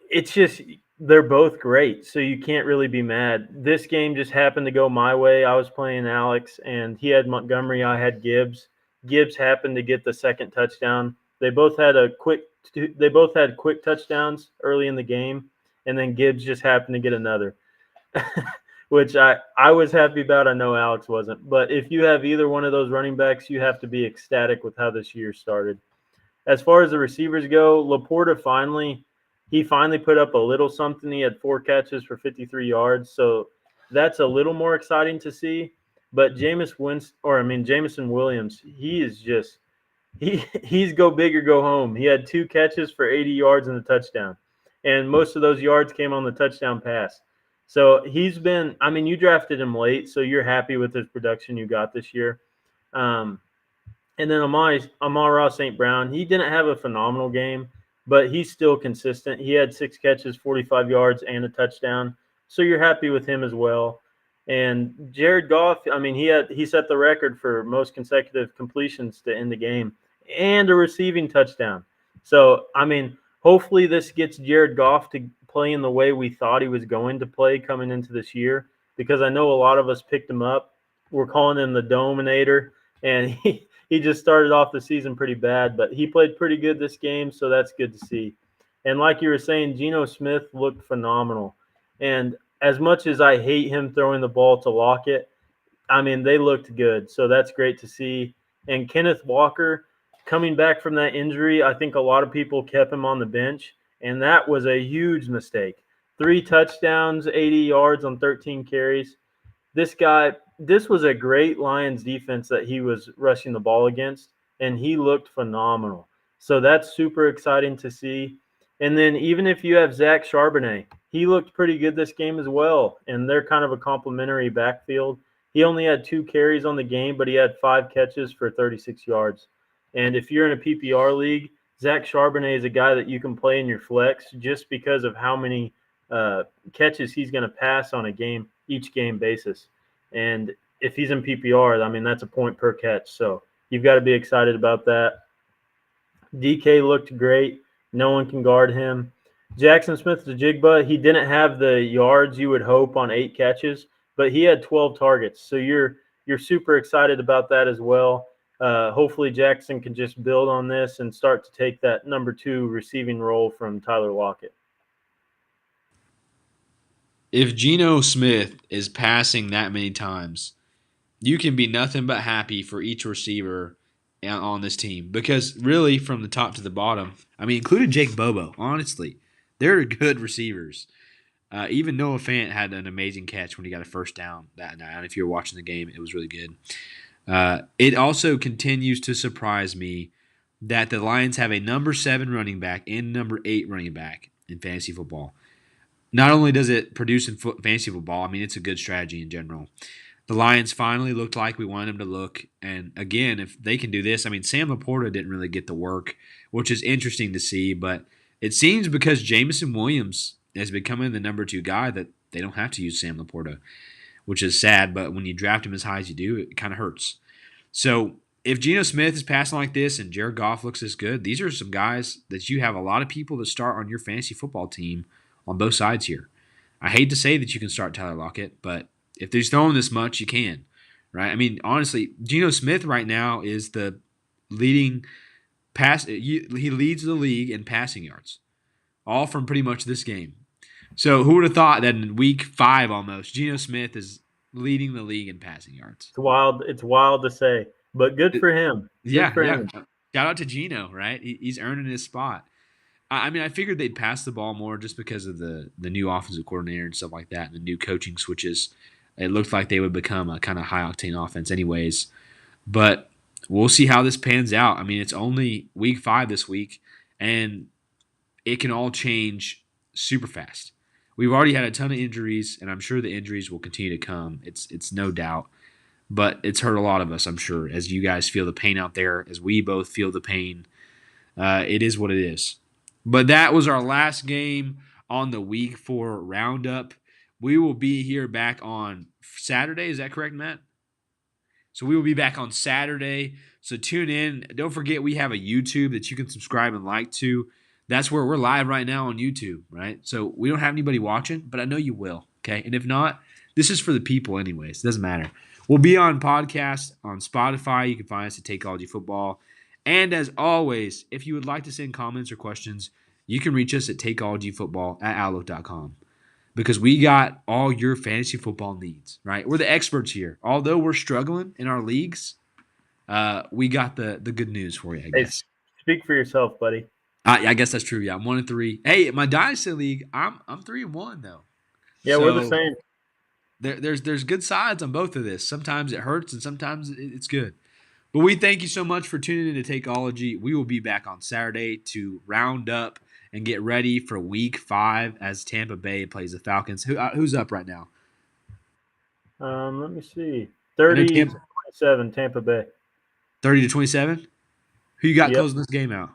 it's just they're both great, so you can't really be mad. This game just happened to go my way. I was playing Alex, and he had Montgomery. I had Gibbs. Gibbs happened to get the second touchdown. They both had quick touchdowns early in the game, and then Gibbs just happened to get another, which I was happy about. I know Alex wasn't, but if you have either one of those running backs, you have to be ecstatic with how this year started. As far as the receivers go, Laporta finally put up a little something. He had 4 catches for 53 yards, so that's a little more exciting to see. But Jameson Williams, he is just he's go big or go home. He had 2 catches for 80 yards and a touchdown, and most of those yards came on the touchdown pass. So he's been. I mean, you drafted him late, so you're happy with his production you got this year. Um, and then Amon-Ra St. Brown, he didn't have a phenomenal game, but he's still consistent. He had 6 catches, 45 yards, and a touchdown. So you're happy with him as well. And Jared Goff, I mean, he set the record for most consecutive completions to end the game and a receiving touchdown. So I mean, hopefully this gets Jared Goff to play in the way we thought he was going to play coming into this year, because I know a lot of us picked him up. We're calling him the Dominator, and he just started off the season pretty bad, but he played pretty good this game, so that's good to see. And like you were saying, Geno Smith looked phenomenal. And as much as I hate him throwing the ball to Lockett, I mean, they looked good, so that's great to see. And Kenneth Walker, coming back from that injury, I think a lot of people kept him on the bench, and that was a huge mistake. 3 touchdowns, 80 yards on 13 carries. This was a great Lions defense that he was rushing the ball against, and he looked phenomenal. So that's super exciting to see. And then even if you have Zach Charbonnet, he looked pretty good this game as well, and they're kind of a complementary backfield. He only had 2 carries on the game, but he had 5 catches for 36 yards. And if you're in a PPR league, Zach Charbonnet is a guy that you can play in your flex just because of how many catches he's going to pass on each game basis. And if he's in PPR, I mean, that's a point per catch. So you've got to be excited about that. DK looked great. No one can guard him. Jackson Smith-Njigba, he didn't have the yards you would hope on 8 catches, but he had 12 targets. So you're super excited about that as well. Hopefully Jackson can just build on this and start to take that number 2 receiving role from Tyler Lockett. If Geno Smith is passing that many times, you can be nothing but happy for each receiver on this team because really from the top to the bottom, I mean, including Jake Bobo, honestly, they're good receivers. Even Noah Fant had an amazing catch when he got a first down that night. And if you were watching the game, it was really good. It also continues to surprise me that the Lions have a number 7 running back and number 8 running back in fantasy football. Not only does it produce in fantasy football, I mean, it's a good strategy in general. The Lions finally looked like we wanted them to look. And again, if they can do this, I mean, Sam Laporta didn't really get the work, which is interesting to see. But it seems because Jameson Williams is becoming the number 2 guy that they don't have to use Sam Laporta, which is sad. But when you draft him as high as you do, it kind of hurts. So if Geno Smith is passing like this and Jared Goff looks this good, these are some guys that you have a lot of people that start on your fantasy football team on both sides here. I hate to say that you can start Tyler Lockett, but if he's throwing this much, you can, right? I mean, honestly, Geno Smith right now is the leading pass. He leads the league in passing yards, all from pretty much this game. So who would have thought that in week 5 almost, Geno Smith is leading the league in passing yards? It's wild. It's wild to say, but good for him. Good Yeah, for yeah. him. Shout out to Geno, right? He's earning his spot. I mean, I figured they'd pass the ball more just because of the new offensive coordinator and stuff like that, and the new coaching switches. It looked like they would become a kind of high octane offense, anyways. But we'll see how this pans out. I mean, it's only week 5 this week, and it can all change super fast. We've already had a ton of injuries, and I'm sure the injuries will continue to come. It's no doubt. But it's hurt a lot of us, I'm sure, as you guys feel the pain out there, as we both feel the pain. It is what it is. But that was our last game on the week 4 roundup. We will be here back on Saturday. Is that correct, Matt? So we will be back on Saturday. So tune in. Don't forget we have a YouTube that you can subscribe and like to. That's where we're live right now on YouTube, right? So we don't have anybody watching, but I know you will, okay? And if not, this is for the people anyways. It doesn't matter. We'll be on podcast on Spotify. You can find us at Takeology Football. And as always, if you would like to send comments or questions, you can reach us at takeologyfootball@outlook.com because we got all your fantasy football needs, right? We're the experts here. Although we're struggling in our leagues, we got the good news for you, I Hey, guess. speak for yourself, buddy. I guess that's true. Yeah, I'm 1-3. Hey, my dynasty league, I'm 3-1 though. Yeah, we're the So same. there's good sides on both of this. Sometimes it hurts and sometimes it's good. But we thank you so much for tuning in to Takeology. We will be back on Saturday to round up and get ready for week 5 as Tampa Bay plays the Falcons. Who's up right now? Let me see. I know 30 to Tampa 27, Tampa Bay. 30-27. Who you got Yep. closing this game out?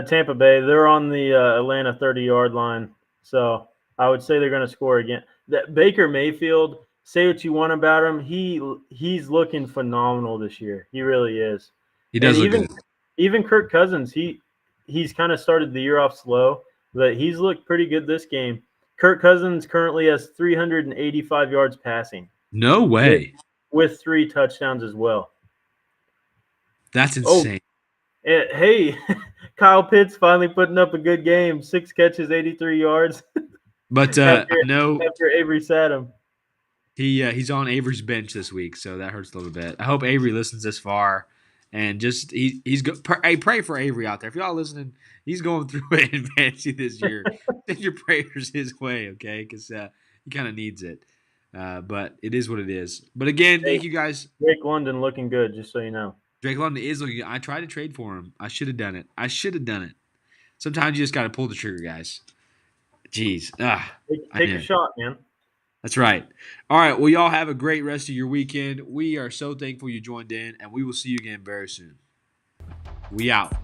Tampa Bay. They're on the Atlanta 30-yard line, so I would say they're going to score again. That Baker Mayfield. Say what you want about him. He's looking phenomenal this year. He really is. He And does look good. even Kirk Cousins, he's kind of started the year off slow, but he's looked pretty good this game. Kirk Cousins currently has 385 yards passing. No way. With 3 touchdowns as well. That's insane. Hey, Kyle Pitts finally putting up a good game. 6 catches, 83 yards. But after, I know after Avery sat him. he's on Avery's bench this week, so that hurts a little bit. I hope Avery listens this far, and just hey, pray for Avery out there. If y'all listening, he's going through it in fantasy this year. Send your prayers his way, okay? Because he kind of needs it. But it is what it is. But again, thank you guys. Drake London looking good, just so you know. Drake London is looking good. I tried to trade for him. I should have done it. Sometimes you just got to pull the trigger, guys. Jeez. Take a shot, man. That's right. All right. Well, y'all have a great rest of your weekend. We are so thankful you joined in, and we will see you again very soon. We out.